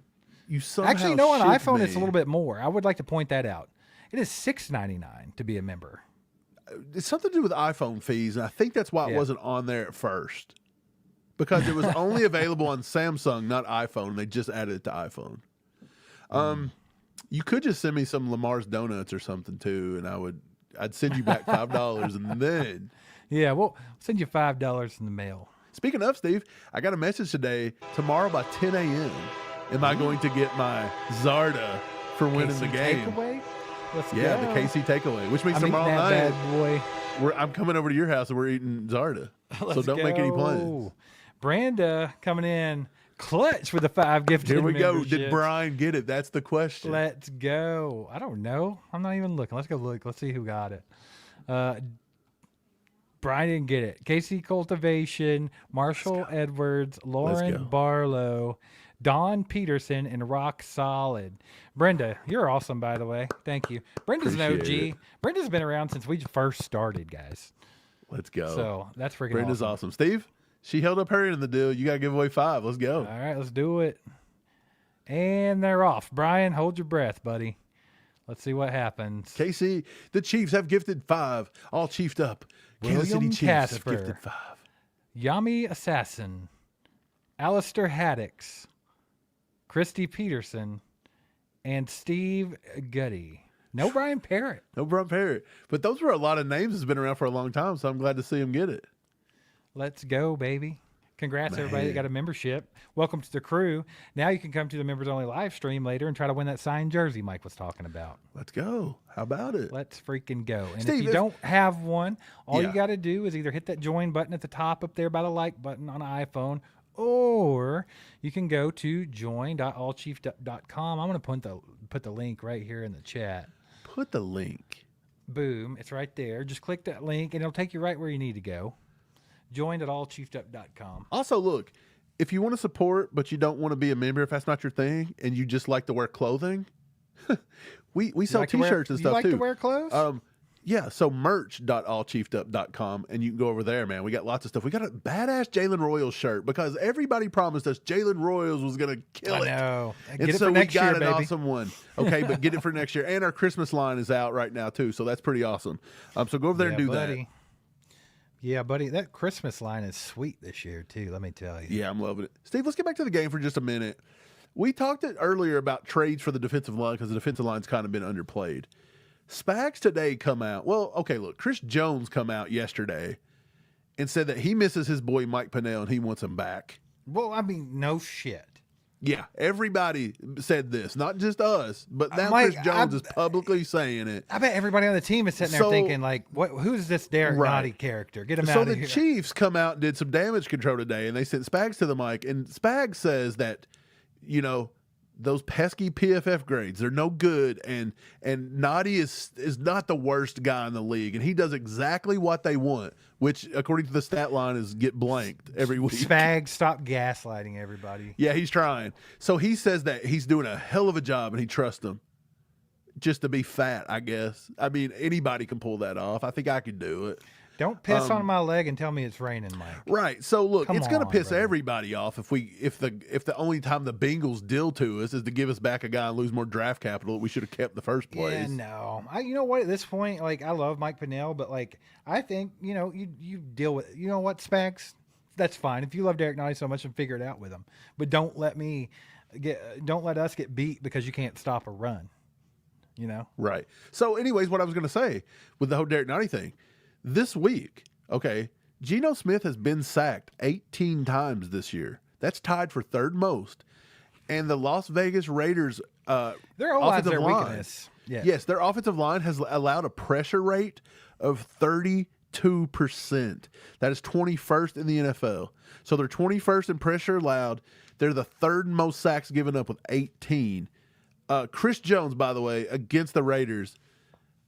Actually, no, on iPhone it's a little bit more. I would like to point that out. It is $6.99 to be a member. It's something to do with iPhone fees, and I think that's why it wasn't on there at first. Because it was only available on Samsung, not iPhone, and they just added it to iPhone. You could just send me some Lamar's donuts or something too, and I'd send you back $5 and then we'll send you $5 in the mail. Speaking of, Steve, I got a message today. Tomorrow by 10 a.m. am I going to get my Zarda for winning the game? Takeaway? Let's go. The KC takeaway, which means tomorrow night I'm coming over to your house and we're eating Zarda. So don't make any plans. Branda coming in clutch with the 5 gifted. Here we go. Did Brian get it? That's the question. Let's go. I don't know. I'm not even looking. Let's go look. Let's see who got it. Brian didn't get it. KC Cultivation, Marshall Edwards, Lauren Barlow, Don Peterson, and Rock Solid. Brenda, you're awesome, by the way. Thank you. Brenda's an OG. Brenda's been around since we first started, guys. Let's go. So that's freaking Brenda's awesome. Steve, she held up her end of the deal. You got to give away 5. Let's go. All right, let's do it. And they're off. Brian, hold your breath, buddy. Let's see what happens. KC, the Chiefs have gifted 5, all chiefed up. Kansas City Chiefs have gifted 5. Yami Assassin, Alistair Haddix, Christy Peterson, and Steve Gutty. No Brian Parrott. No Brian Parrott. But those were a lot of names that's been around for a long time, so I'm glad to see him get it. Let's go, baby. Congrats, everybody that got a membership. Welcome to the crew. Now you can come to the members only live stream later and try to win that signed jersey Mike was talking about. Let's go. How about it? Let's freaking go. And Steve, if you don't have one, all you got to do is either hit that join button at the top up there by the like button on an iPhone, or you can go to join.allchiefedup.com. I'm going to put the link right here in the chat. Put the link. Boom. It's right there. Just click that link, and it'll take you right where you need to go. Join.allchiefedup.com. Also, look, if you want to support but you don't want to be a member, if that's not your thing, and you just like to wear clothing, we sell T-shirts and stuff too. You like to wear clothes? Yeah, so merch.allchiefedup.com, and you can go over there, man. We got lots of stuff. We got a badass Jalen Royals shirt because everybody promised us Jalen Royals was going to kill it. I know. Get it so for next year, baby. We got an awesome one. Okay, but get it for next year. And our Christmas line is out right now, too, so that's pretty awesome. So go over there and do that. Yeah, buddy, that Christmas line is sweet this year, too, let me tell you. Yeah, I'm loving it. Steve, let's get back to the game for just a minute. We talked earlier about trades for the defensive line because the defensive line's kind of been underplayed. Spags today come out. Well, okay, look, Chris Jones come out yesterday and said that he misses his boy Mike Pennell and he wants him back. Well, I mean, no shit. Yeah, everybody said this, not just us, but now Mike, Chris Jones is publicly saying it. I bet everybody on the team is sitting there thinking, like, who's this Derek Nottie character? Get him out of here. So the Chiefs come out and did some damage control today, and they sent Spags to the mic, and Spags says that, those pesky PFF grades, they're no good, and Nottie is not the worst guy in the league, and he does exactly what they want, which, according to the stat line, is get blanked every week. Spags, stop gaslighting everybody. Yeah, he's trying. So he says that he's doing a hell of a job, and he trusts them. Just to be fat, I guess. I mean, anybody can pull that off. I think I could do it. Don't piss on my leg and tell me it's raining, Mike. Right. So look, it's going to piss brother. everybody off if the only time the Bengals deal to us is to give us back a guy and lose more draft capital that we should have kept in the first place. Yeah, no. You know what? At this point, like, I love Mike Pinnell, but like, I think you deal with. You know what, Spags? That's fine. If you love Derek Nottie so much, then figure it out with him. But don't let us get beat because you can't stop a run. Right. So, anyways, what I was going to say with the whole Derek Nottie thing. This week, Geno Smith has been sacked 18 times this year. That's tied for third most. And the Las Vegas Raiders their offensive line, weakness. Yeah. Yes, their offensive line has allowed a pressure rate of 32%. That is 21st in the NFL. So they're 21st in pressure allowed. They're the third most sacks given up with 18. Chris Jones, by the way, against the Raiders,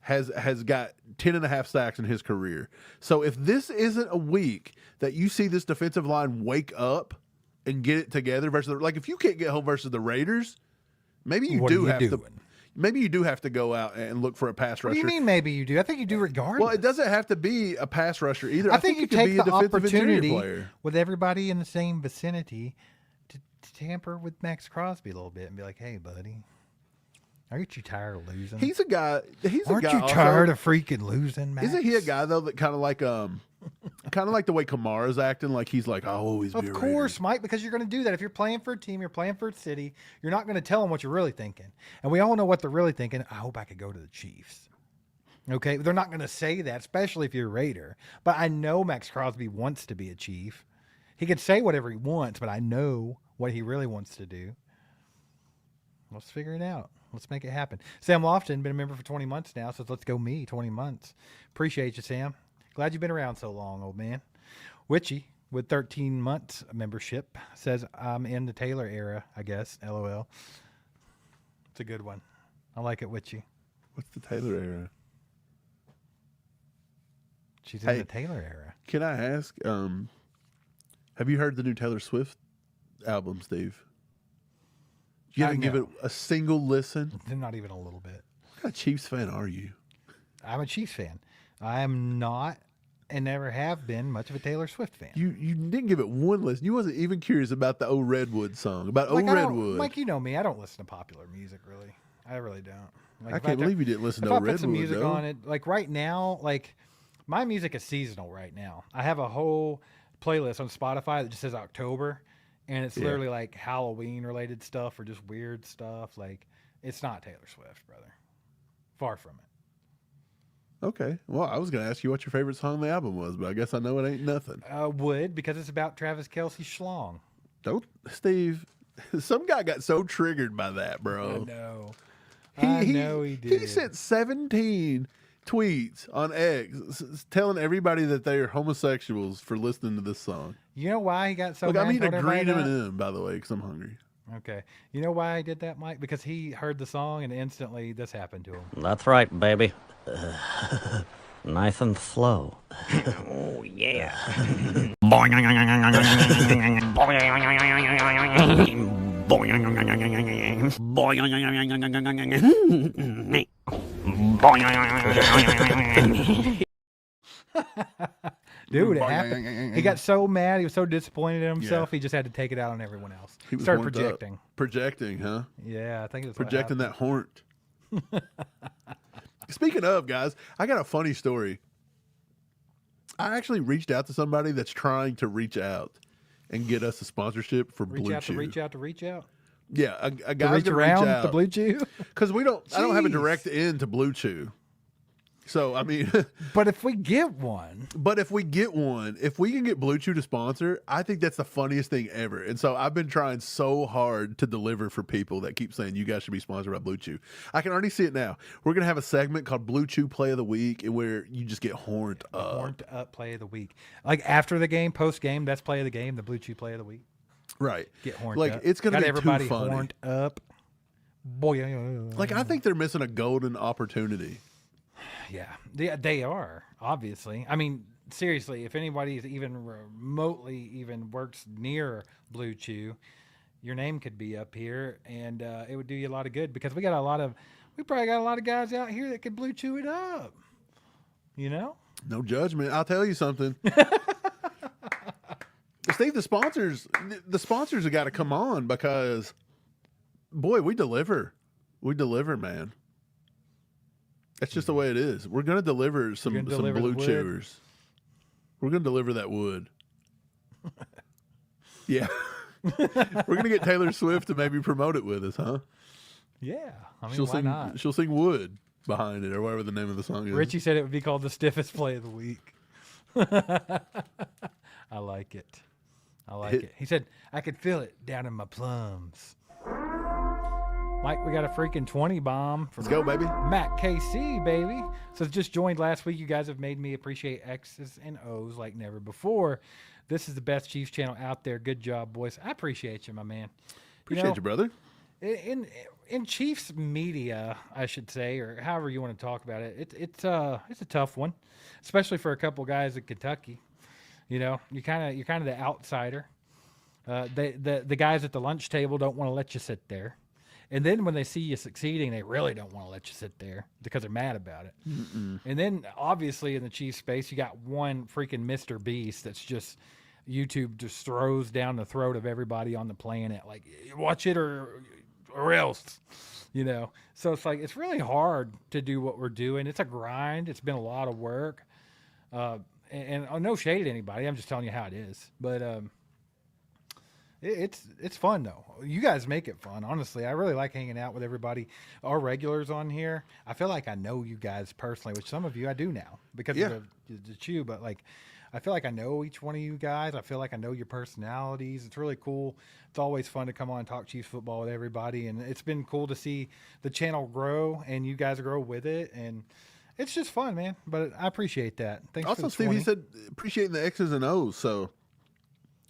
has got 10.5 sacks in his career. So if this isn't a week that you see this defensive line wake up and get it together versus, like, if you can't get home versus the Raiders, maybe you do have to go out and look for a pass rusher. What do you mean maybe you do? I think you do regardless. Well, it doesn't have to be a pass rusher either. I think you it could take be the a defensive opportunity player with everybody in the same vicinity to tamper with Max Crosby a little bit and be like, hey, buddy. Aren't you tired of losing? He's a guy. Aren't you tired of freaking losing, Max? Isn't he a guy though that kind of like the way Kamara's acting? Like he's like, I'll always be a Raider. Of course, Mike, because you're going to do that. If you're playing for a team, you're playing for a city, you're not going to tell them what you're really thinking. And we all know what they're really thinking. I hope I could go to the Chiefs. Okay, they're not going to say that, especially if you're a Raider. But I know Max Crosby wants to be a Chief. He could say whatever he wants, but I know what he really wants to do. Let's figure it out. Let's make it happen. Sam Lofton, been a member for 20 months now, so let's go me, 20 months. Appreciate you, Sam. Glad you've been around so long, old man. Witchy, with 13 months membership, says I'm in the Taylor era, I guess, LOL. It's a good one. I like it, Witchy. What's the Taylor era? She's in the Taylor era. Can I ask, have you heard the new Taylor Swift album, Steve? You haven't given it a single listen? Not even a little bit. What kind of Chiefs fan are you? I'm a Chiefs fan. I am not and never have been much of a Taylor Swift fan. You didn't give it one listen. You wasn't even curious about the old Redwood song, about Like, old Redwood. Mike, you know me. I don't listen to popular music, really. I really don't. Like, I can't believe you didn't listen to old Redwood, put some music though. on it, like right now, like my music is seasonal right now. I have a whole playlist on Spotify that just says October. And it's literally like Halloween related stuff or just weird stuff. Like, it's not Taylor Swift, brother. Far from it. Okay. Well, I was going to ask you what your favorite song on the album was, but I guess I know it ain't nothing. Would, because it's about Travis Kelce schlong. Don't, Steve. Some guy got so triggered by that, bro. I know. I know he did. He sent 17 tweets on X telling everybody that they are homosexuals for listening to this song. You know why he got so Look, mad? I'm eating a green that? M&M, by the way, because I'm hungry. Okay. You know why I did that, Mike? Because he heard the song and instantly this happened to him. That's right, baby. Nice and slow. Oh, yeah. Dude, it happened. He got so mad. He was so disappointed in himself. He just had to take it out on everyone else. He started horned projecting. Up. Projecting, huh? Yeah, I think it's projecting that hornt. Speaking of, guys, I got a funny story. I actually reached out to somebody that's trying to reach out and get us a sponsorship for Blue Chew. Reach out. Yeah, a guy to reach around out to Blue Chew. because I don't have a direct end to Blue Chew. So, I mean, But if we get one, if we can get Blue Chew to sponsor, I think that's the funniest thing ever. And so I've been trying so hard to deliver for people that keep saying you guys should be sponsored by Blue Chew. I can already see it now. We're going to have a segment called Blue Chew Play of the Week where you just get horned up. Horned up play of the week. Like after the game, post game, that's play of the game, the Blue Chew play of the week. Right. Get horned like, up. It's going to be everybody too funny. horned up. Boy, like, I think they're missing a golden opportunity. Yeah, they are, obviously. I mean, seriously, if anybody's even remotely even works near Blue Chew, your name could be up here, and it would do you a lot of good because we probably got a lot of guys out here that could Blue Chew it up. You know? No judgment. I'll tell you something. Steve, the sponsors have got to come on because, boy, we deliver. We deliver, man. That's just the way it is. We're going to deliver some Blue Chewers. We're going to deliver that wood. Yeah. We're going to get Taylor Swift to maybe promote it with us, huh? Yeah. I mean, why not? She'll sing Wood behind it or whatever the name of the song is. Richie said it would be called the stiffest play of the week. I like it. He said, I could feel it down in my plums. Mike, we got a freaking 20 bomb from Let's go, baby. Matt KC, baby. So just joined last week. You guys have made me appreciate X's and O's like never before. This is the best Chiefs channel out there. Good job, boys. I appreciate you, my man. Appreciate you, brother. In Chiefs media, I should say, or however you want to talk about it, it's a tough one, especially for a couple guys in Kentucky. You know, you're kind of the outsider. The guys at the lunch table don't want to let you sit there. And then when they see you succeeding, they really don't want to let you sit there because they're mad about it. Mm-mm. And then, obviously, in the Chiefs space, you got one freaking Mr. Beast that's just YouTube just throws down the throat of everybody on the planet. Like, watch it or else, you know. So it's like it's really hard to do what we're doing. It's a grind. It's been a lot of work. And no shade at anybody. I'm just telling you how it is. But it's fun though. You guys make it fun. Honestly, I really like hanging out with everybody. Our regulars on here. I feel like I know you guys personally, which some of you I do now because of the chew. But like, I feel like I know each one of you guys. I feel like I know your personalities. It's really cool. It's always fun to come on and talk Chiefs football with everybody, and it's been cool to see the channel grow and you guys grow with it. And it's just fun, man. But I appreciate that. Thanks. Also, for the Steve, 20. he said appreciating the X's and O's. So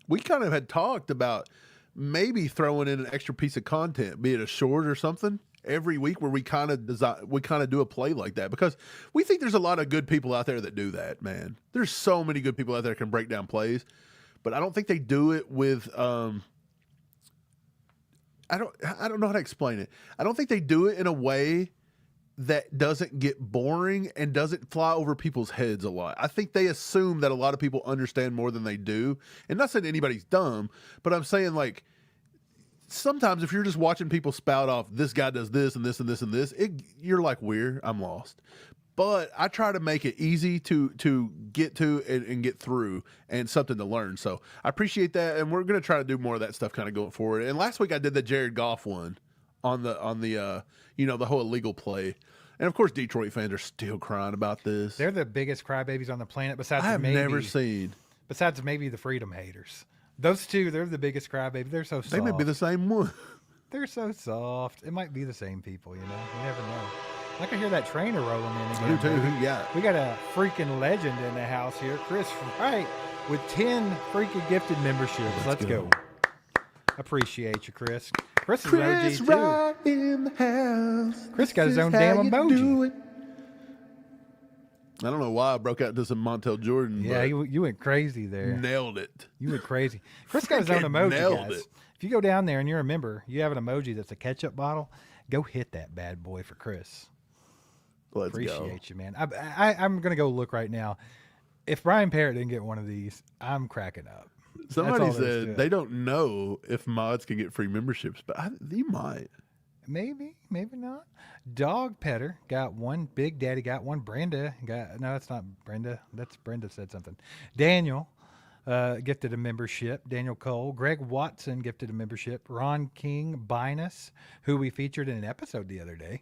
we kind of had talked about maybe throwing in an extra piece of content, be it a short or something, every week where we kind of do a play like that because we think there's a lot of good people out there that do that, man. There's so many good people out there that can break down plays, but I don't think they do it with I don't know how to explain it. I don't think they do it in a way that doesn't get boring and doesn't fly over people's heads a lot. I think they assume that a lot of people understand more than they do. And not saying anybody's dumb, but I'm saying like sometimes if you're just watching people spout off, this guy does this and this and this and this, you're like, weird, I'm lost. But I try to make it easy to get to and get through and something to learn. So I appreciate that. And we're going to try to do more of that stuff kind of going forward. And last week I did the Jared Goff one on the the whole illegal play. And of course Detroit fans are still crying about this. They're the biggest crybabies on the planet besides besides maybe the freedom haters. Those two, they're the biggest crybabies. They're so soft. They may be the same one. They're so soft. It might be the same people, you know. You never know. I can hear that trainer rolling in again. Who too? Who you got? We got a freaking legend in the house here, Chris Wright, with 10 freaking gifted memberships. Let's go. Appreciate you, Chris. Chris is an OG right in the house. Chris got his own damn emoji. I don't know why I broke out to some Montel Jordan. Yeah, you went crazy there. Nailed it. You went crazy. Chris got his own emoji, nailed guys. it. If you go down there and you're a member, you have an emoji that's a ketchup bottle, go hit that bad boy for Chris. Let's Appreciate you, man. I'm going to go look right now. If Brian Parrott didn't get one of these, I'm cracking up. Somebody said they don't know if mods can get free memberships, but they might. Maybe not. Dog Petter got one. Big Daddy got one. Brenda got, no, that's not Brenda. That's Brenda said something. Daniel gifted a membership. Daniel Cole. Greg Watson gifted a membership. Ron King Binus, who we featured in an episode the other day.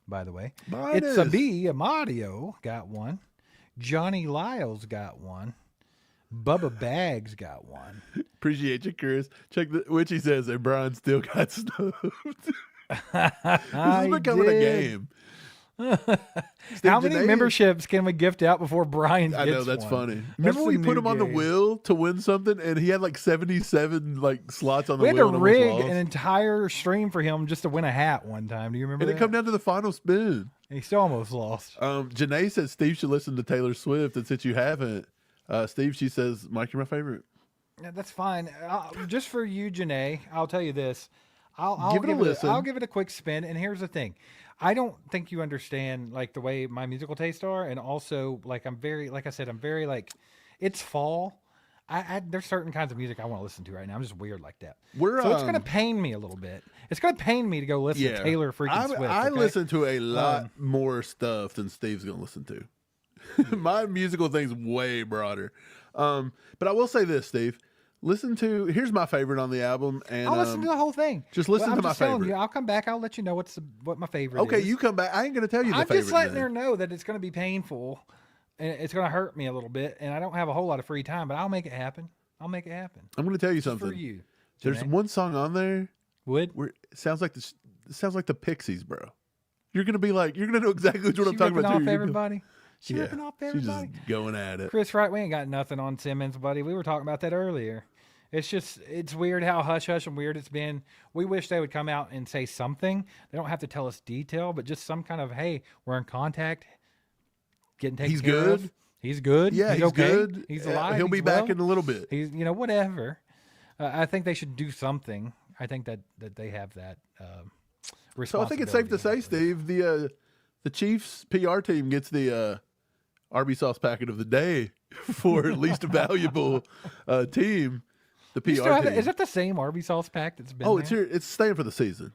by the way. Minus. It's a B. Amadio got one. Johnny Lyles got one. Bubba Bags got one. Appreciate you, Chris. Check which he says, and Brian still got snubbed. This is becoming a game. How many memberships can we gift out before Brian gets I know, that's one? funny. Remember we put him on the wheel to win something, and he had like 77 like slots on the wheel. We had to and rig almost lost. an entire stream for him just to win a hat one time. Do you remember And that? it come down to the final spin. And he still almost lost. Janae says Steve should listen to Taylor Swift, and since you haven't, Steve, she says, Mike, you're my favorite. Yeah, that's fine. Just for you, Janae, I'll tell you this. I'll Give it a listen. I'll give it a quick spin. And here's the thing. I don't think you understand like the way my musical tastes are. And also like, I'm very like, it's fall. There's certain kinds of music I want to listen to right now. I'm just weird like that. So it's going to pain me a little bit. It's going to pain me to go listen to Taylor freaking Swift. I okay? listen to a lot more stuff than Steve's going to listen to. My musical thing's way broader. But I will say this, Steve. Here's my favorite on the album, and I'll listen to the whole thing. Just listen to my favorite. You, I'll come back. I'll let you know what my favorite is. Okay, you come back. I ain't gonna tell you the I'm favorite. just letting then. her know that it's going to be painful, and it's going to hurt me a little bit, and I don't have a whole lot of free time, but I'll make it happen. I'm gonna tell you something. For you, There's Janae. one song on there Would where it sounds like the Pixies, bro. You're gonna know exactly what I'm talking about. Off too. everybody. She Yeah, ripping off she's everybody. just going at it. Chris Wright, we ain't got nothing on Simmons, buddy. We were talking about that earlier. It's weird how hush hush and weird it's been. We wish they would come out and say something. They don't have to tell us detail, but just some kind of, hey, we're in contact, getting taken care good. of. He's good. Yeah, he's okay. good. He's alive. He'll be He's back well. in a little bit. He's whatever. I think they should do something. I think that they have that responsibility. So I think it's safe to say, Steve, the Chiefs PR team gets the RB sauce packet of the day for least valuable team. The PR team. Is that the same Arby sauce pack that's been? Oh, there? it's here. It's staying for the season.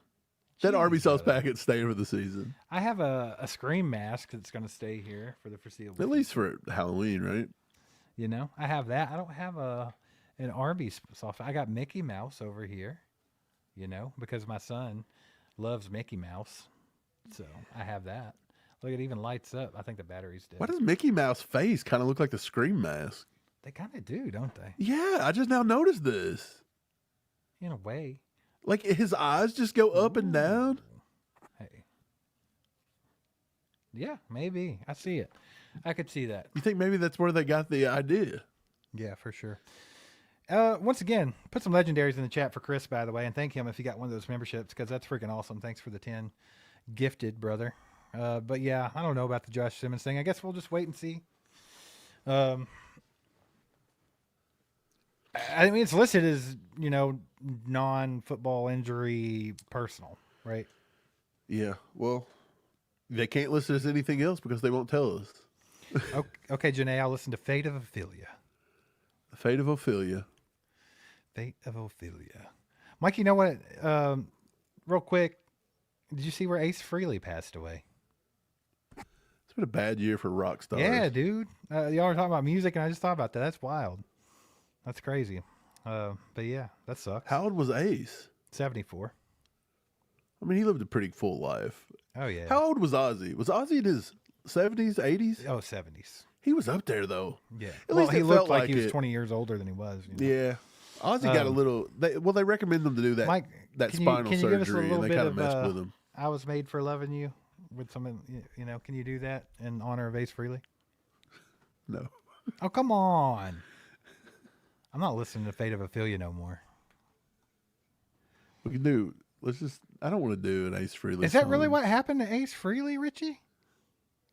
That RB sauce packet's staying for the season. I have a Scream mask that's going to stay here for the foreseeable. At least for Halloween, right? You know, I have that. I don't have an Arby's sauce. I got Mickey Mouse over here. You know, because my son loves Mickey Mouse, so I have that. Look, it even lights up. I think the battery's dead. Why does Mickey Mouse face kind of look like the Scream mask? They kind of do, don't they? Yeah, I just now noticed this. In a way. Like his eyes just go up and down. Hey. Yeah, maybe. I see it. I could see that. You think maybe that's where they got the idea? Yeah, for sure. Once again, put some legendaries in the chat for Chris, by the way, and thank him if he got one of those memberships, because that's freaking awesome. Thanks for the 10 gifted, brother. But yeah, I don't know about the Josh Simmons thing. I guess we'll just wait and see. I mean, it's listed as, non-football injury personal, right? Yeah, well, they can't list it as anything else because they won't tell us. Okay, Janae, I'll listen to Fate of Ophelia. The Fate of Ophelia. Fate of Ophelia. Mike, you know what? Real quick, did you see where Ace Frehley passed away? It's been a bad year for rock stars. Yeah, dude. Y'all were talking about music, and I just thought about that. That's wild. That's crazy. But yeah, that sucks. How old was Ace? 74. I mean, he lived a pretty full life. Oh, yeah. How old was Ozzy? Was Ozzy in his 70s, 80s? Oh, 70s. He was up there, though. Yeah. At least he it looked felt like like he was it. 20 years older than he was. Yeah. Ozzy got a little... They recommend them to do that, Mike, that can spinal you give us a surgery, little and they bit kind of of, messed with him. I Was Made for Loving You with some, can you do that in honor of Ace Frehley? No. Oh, come on. I'm not listening to Fate of Ophelia no more. We can do... I don't want to do an Ace Frehley Is that song. really what happened to Ace Frehley, Richie?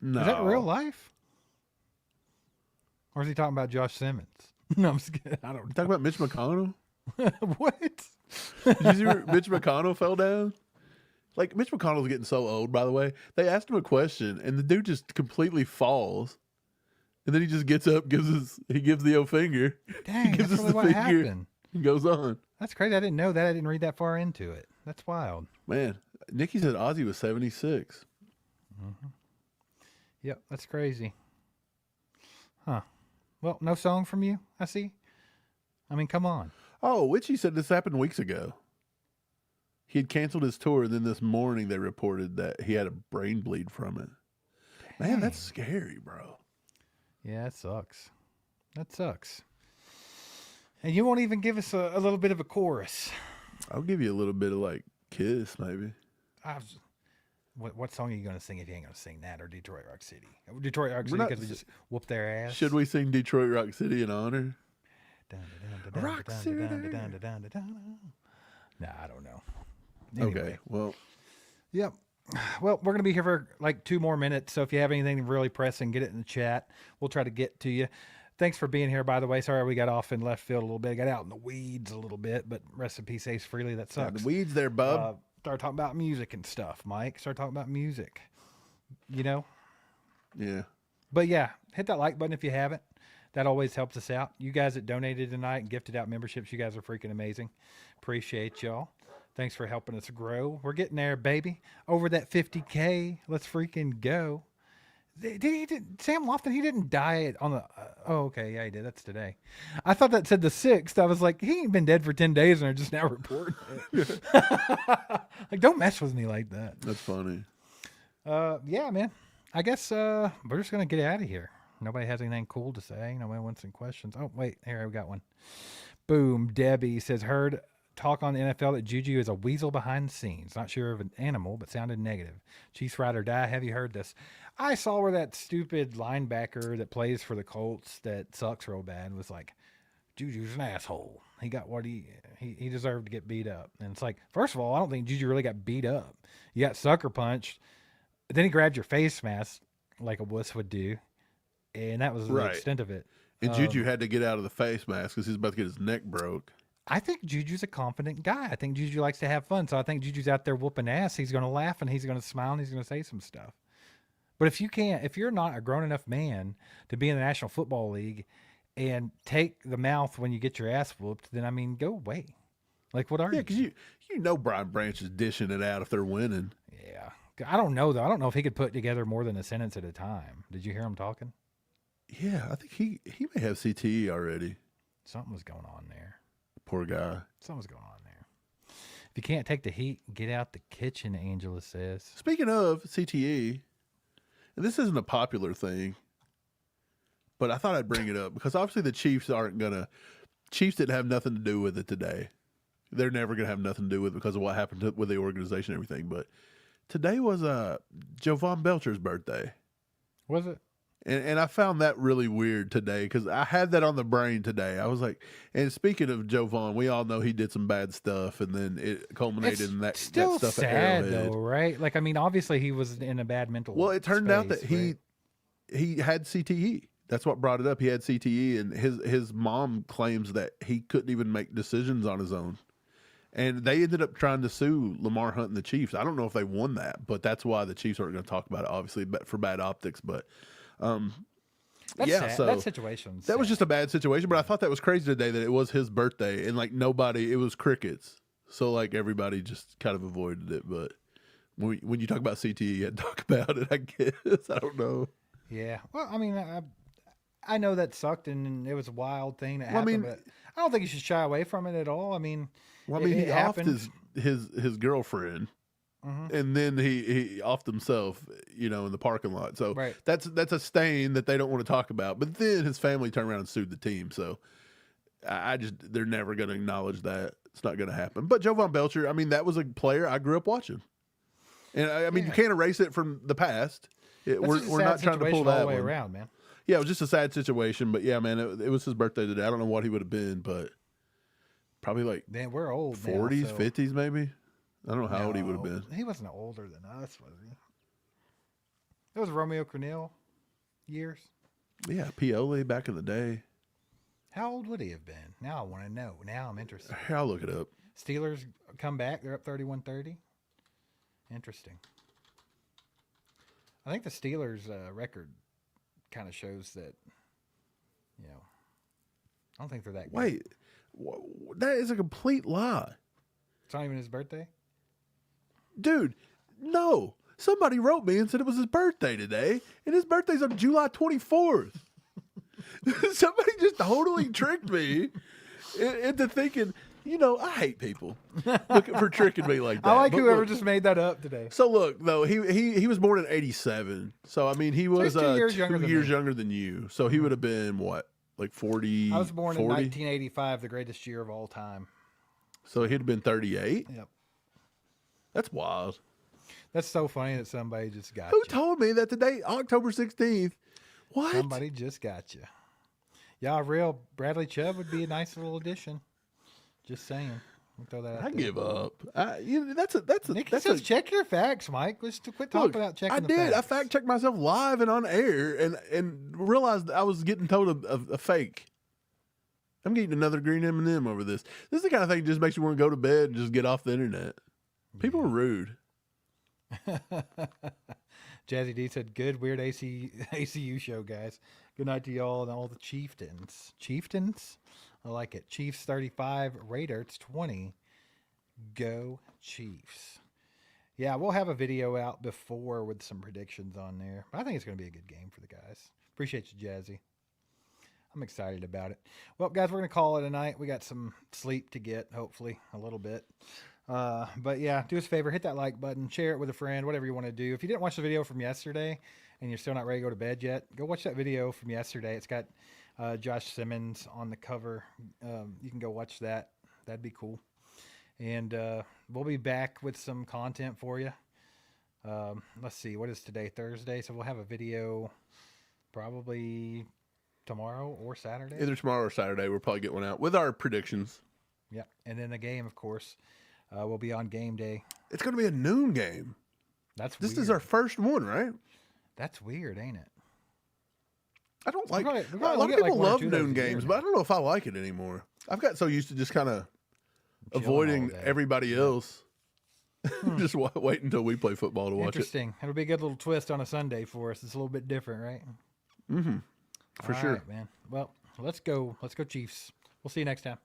No. Is that real life? Or is he talking about Josh Simmons? No, I'm just kidding. I don't You talking about Mitch McConnell? What? Did you see where Mitch McConnell fell down? Like, Mitch McConnell's getting so old, by the way. They asked him a question, and the dude just completely falls. And then he just gets up, he gives the O finger. Dang, he gives that's us really the what finger happened. and goes on. That's crazy. I didn't know that. I didn't read that far into it. That's wild. Man, Nikki said Ozzy was 76. Yep, that's crazy. Huh. Well, no song from you, I see. I mean, come on. Oh, Witchy said this happened weeks ago. He had canceled his tour, and then this morning they reported that he had a brain bleed from it. Man, that's scary, bro. Yeah, it sucks. That sucks. And you won't even give us a little bit of a chorus. I'll give you a little bit of like Kiss, maybe. What song are you going to sing if you ain't going to sing that, or Detroit Rock City? Detroit Rock City because we just whoop their ass. Should we sing Detroit Rock City in honor? Rock City. Nah, I don't know. Anyway. Okay, well. Yep. Well, we're going to be here for like 2 more minutes, so if you have anything really pressing, get it in the chat. We'll try to get to you. Thanks for being here, by the way. Sorry we got off in left field a little bit. Got out in the weeds a little bit, but rest in peace, Ace Frehley. That sucks. The weeds there, bub. Start talking about music and stuff, Mike. Start talking about music. You know? Yeah. But yeah, hit that like button if you haven't. That always helps us out. You guys that donated tonight and gifted out memberships, you guys are freaking amazing. Appreciate y'all. Thanks for helping us grow. We're getting there, baby. Over that 50K. Let's freaking go. Sam Lofton, he didn't die on the... oh, okay. Yeah, he did. That's today. I thought that said the 6th. I was like, he ain't been dead for 10 days and they're just now reporting it. Like, don't mess with me like that. That's funny. Yeah, man. I guess we're just going to get out of here. Nobody has anything cool to say. Nobody wants some questions. Oh, wait. Here, we got one. Boom. Debbie says, heard talk on the NFL that Juju is a weasel behind the scenes. Not sure of an animal, but sounded negative. Chiefs ride or die. Have you heard this? I saw where that stupid linebacker that plays for the Colts that sucks real bad was like, Juju's an asshole. He got what he deserved to get beat up. And it's like, first of all, I don't think Juju really got beat up. You got sucker punched. Then he grabbed your face mask like a wuss would do. And that was the extent of it. And Juju had to get out of the face mask because he's about to get his neck broke. I think Juju's a confident guy. I think Juju likes to have fun. So I think Juju's out there whooping ass. He's going to laugh and he's going to smile and he's going to say some stuff. But if you're not a grown enough man to be in the National Football League and take the mouth when you get your ass whooped, then I mean, go away. Like, what are you? Yeah, because you know Brian Branch is dishing it out if they're winning. Yeah. I don't know, though. I don't know if he could put together more than a sentence at a time. Did you hear him talking? Yeah, I think he may have CTE already. Something was going on there. Poor guy. Something's going on there. If you can't take the heat, get out the kitchen, Angela says. Speaking of CTE, and this isn't a popular thing, but I thought I'd bring it up because obviously the Chiefs Chiefs didn't have nothing to do with it today. They're never going to have nothing to do with it because of what happened with the organization and everything. But today was Jovon Belcher's birthday. Was it? And I found that really weird today because I had that on the brain today. I was like, and speaking of Jovon, we all know he did some bad stuff, and then it culminated in that still stuff sad, at Arrowhead. though, right? Like, I mean, obviously he was in a bad mental. Well, it turned out that right? he had CTE. That's what brought it up. He had CTE, and his mom claims that he couldn't even make decisions on his own. And they ended up trying to sue Lamar Hunt and the Chiefs. I don't know if they won that, but that's why the Chiefs aren't going to talk about it, obviously, but for bad optics. But that's yeah, sad. so that situation. That was just a bad situation. But I thought that was crazy today that it was his birthday and like nobody. It was crickets. So like everybody just kind of avoided it. But when you talk about CTE, you had to talk about it. I guess I don't know. Yeah. Well, I mean, I know that sucked and it was a wild thing that happened. But I don't think you should shy away from it at all. I mean, he offed his girlfriend. Mm-hmm. And then he offed himself, in the parking lot. So that's a stain that they don't want to talk about. But then his family turned around and sued the team. So they're never going to acknowledge that. It's not going to happen. But Jovon Belcher, I mean, that was a player I grew up watching. And I mean, you can't erase it from the past. We're not trying to pull that all the way around, man. Yeah, it was just a sad situation. But yeah, man, it was his birthday today. I don't know what he would have been, but probably like we're old 40s, now, so. 50s maybe. I don't know how old he would have been. He wasn't older than us, was he? It was Romeo Crennel years. Yeah, Pioli back in the day. How old would he have been? Now I want to know. Now I'm interested. I'll look it up. Steelers come back. They're up 31-30. Interesting. I think the Steelers' record kind of shows that, I don't think they're that good. Wait, that is a complete lie. It's not even his birthday? Dude, no. Somebody wrote me and said it was his birthday today, and his birthday's on July 24th. Somebody just totally tricked me into thinking, I hate people looking for tricking me like that. I like But whoever look, just made that up today. So look, though, he was born in '87. So I mean, he was he's 2 years 2 younger than years me. younger than you. So he would have been what, like 40? I was born 40? in 1985, the greatest year of all time. So he'd have been 38. Yep. That's wild. That's so funny that somebody just got Who you. told me that today, October 16th? What? Somebody just got you. Yeah, real Bradley Chubb would be a nice little addition. Just saying. I'll throw that out I there. give up. Nick That's says a check your facts, Mike. Let's quit talking look. about checking I the did. I facts. fact checked myself live and on air, and realized I was getting told a fake. I'm getting another green M&M over this. This is the kind of thing that just makes you want to go to bed and just get off the internet. People are rude. Jazzy D said, good, weird ACU show, guys. Good night to y'all and all the chieftains. Chieftains? I like it. Chiefs 35, Raiders 20. Go Chiefs. Yeah, we'll have a video out before with some predictions on there. But I think it's going to be a good game for the guys. Appreciate you, Jazzy. I'm excited about it. Well, guys, we're going to call it a night. We got some sleep to get, hopefully, a little bit. But yeah, do us a favor, hit that like button, share it with a friend, whatever you want to do. If you didn't watch the video from yesterday and you're still not ready to go to bed yet, go watch that video from yesterday. It's got Josh Simmons on the cover. You can go watch that. That'd be cool. And we'll be back with some content for you. Let's see, what is today? Thursday. So we'll have a video probably tomorrow or Saturday. Either tomorrow or Saturday, we'll probably get one out with our predictions. Yeah, and then the game, of course, will be on game day. It's going to be a noon game. This is our first one, right? That's weird, ain't it? I don't like. We're A gonna lot of get like people one or love two of those noon a year games, now. but I don't know if I like it anymore. I've got so used to just kind of avoiding all day. everybody else. Just wait until we play football to watch it. Interesting. It'll be a good little twist on a Sunday for us. It's a little bit different, right? Mm-hmm. For All sure. right, man. Well, let's go. Let's go Chiefs. We'll see you next time.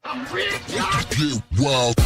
Get wild.